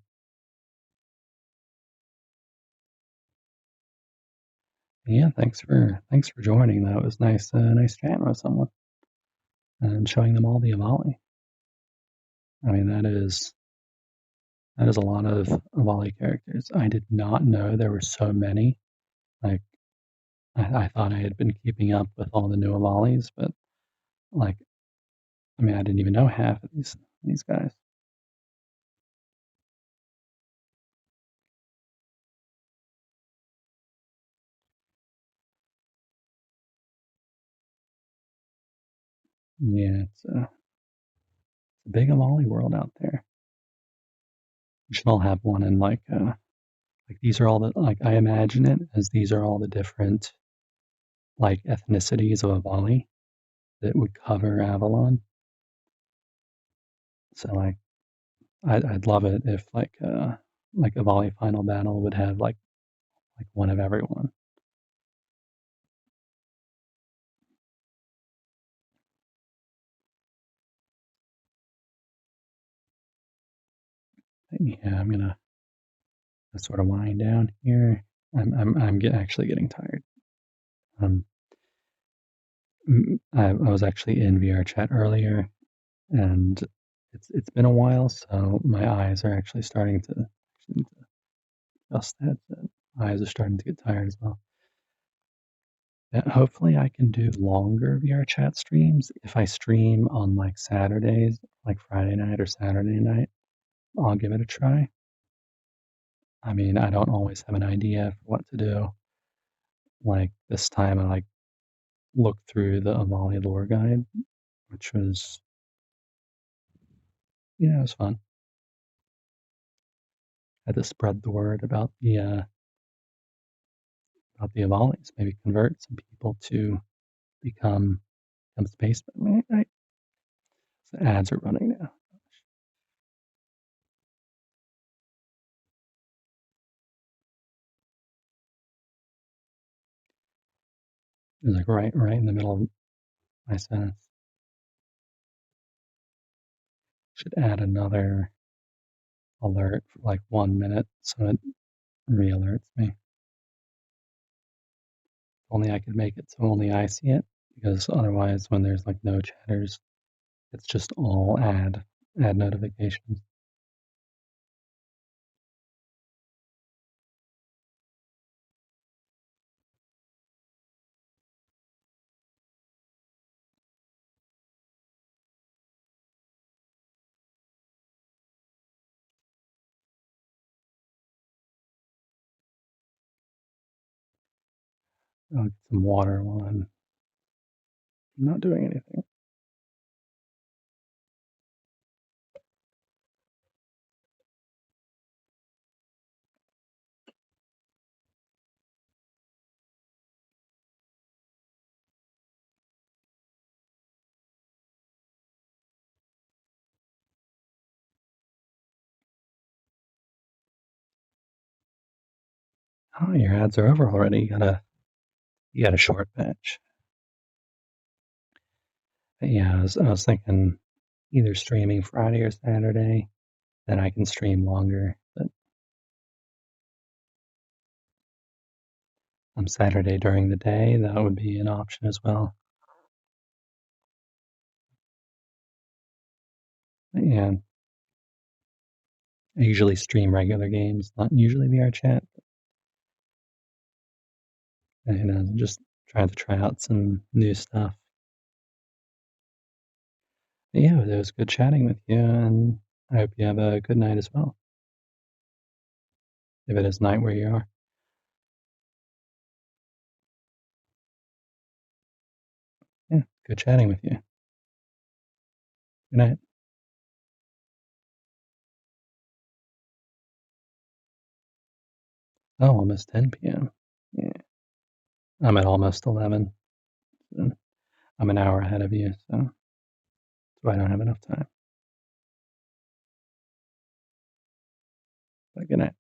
Yeah, thanks for joining. That was nice chatting with someone and showing them all the avali. I mean, that is a lot of avali characters. I did not know there were so many. Like, I thought I had been keeping up with all the new avalis, but like, I mean, I didn't even know half of these guys. Yeah, it's a big avali world out there. We should all have one in like these are all the like I imagine it as these are all the different like ethnicities of avali that would cover Avalon. So like I'd love it if like a volley final battle would have like one of everyone. But yeah, I'm gonna sort of wind down here. Actually getting tired. Um, I was actually in VRChat earlier, and it's been a while, so my eyes are actually starting to adjust that. My eyes are starting to get tired as well. Yeah, hopefully I can do longer VRChat streams. If I stream on like Saturdays, like Friday night or Saturday night, I'll give it a try. I mean, I don't always have an idea for what to do. Like this time, I like looked through the Avali lore guide, which was it was fun. I had to spread the word about the Avalis, maybe convert some people to become space. The ads are running now. It was like right in the middle of my sentence. Should add another alert for like 1 minute so it re-alerts me. If only I could make it so only I see it, because otherwise when there's like no chatters, it's just all ad notifications. I'll get some water while I'm not doing anything. Oh, your ads are over already. You got a short patch. But yeah, I was thinking either streaming Friday or Saturday, then I can stream longer. But on Saturday during the day, that would be an option as well. But yeah, I usually stream regular games, not usually VRChat. And just trying to try out some new stuff. But yeah, it was good chatting with you, and I hope you have a good night as well, if it is night where you are. Yeah, good chatting with you. Good night. Oh, almost 10 p.m. Yeah, I'm at almost 11. So I'm an hour ahead of you, so I don't have enough time. But good night.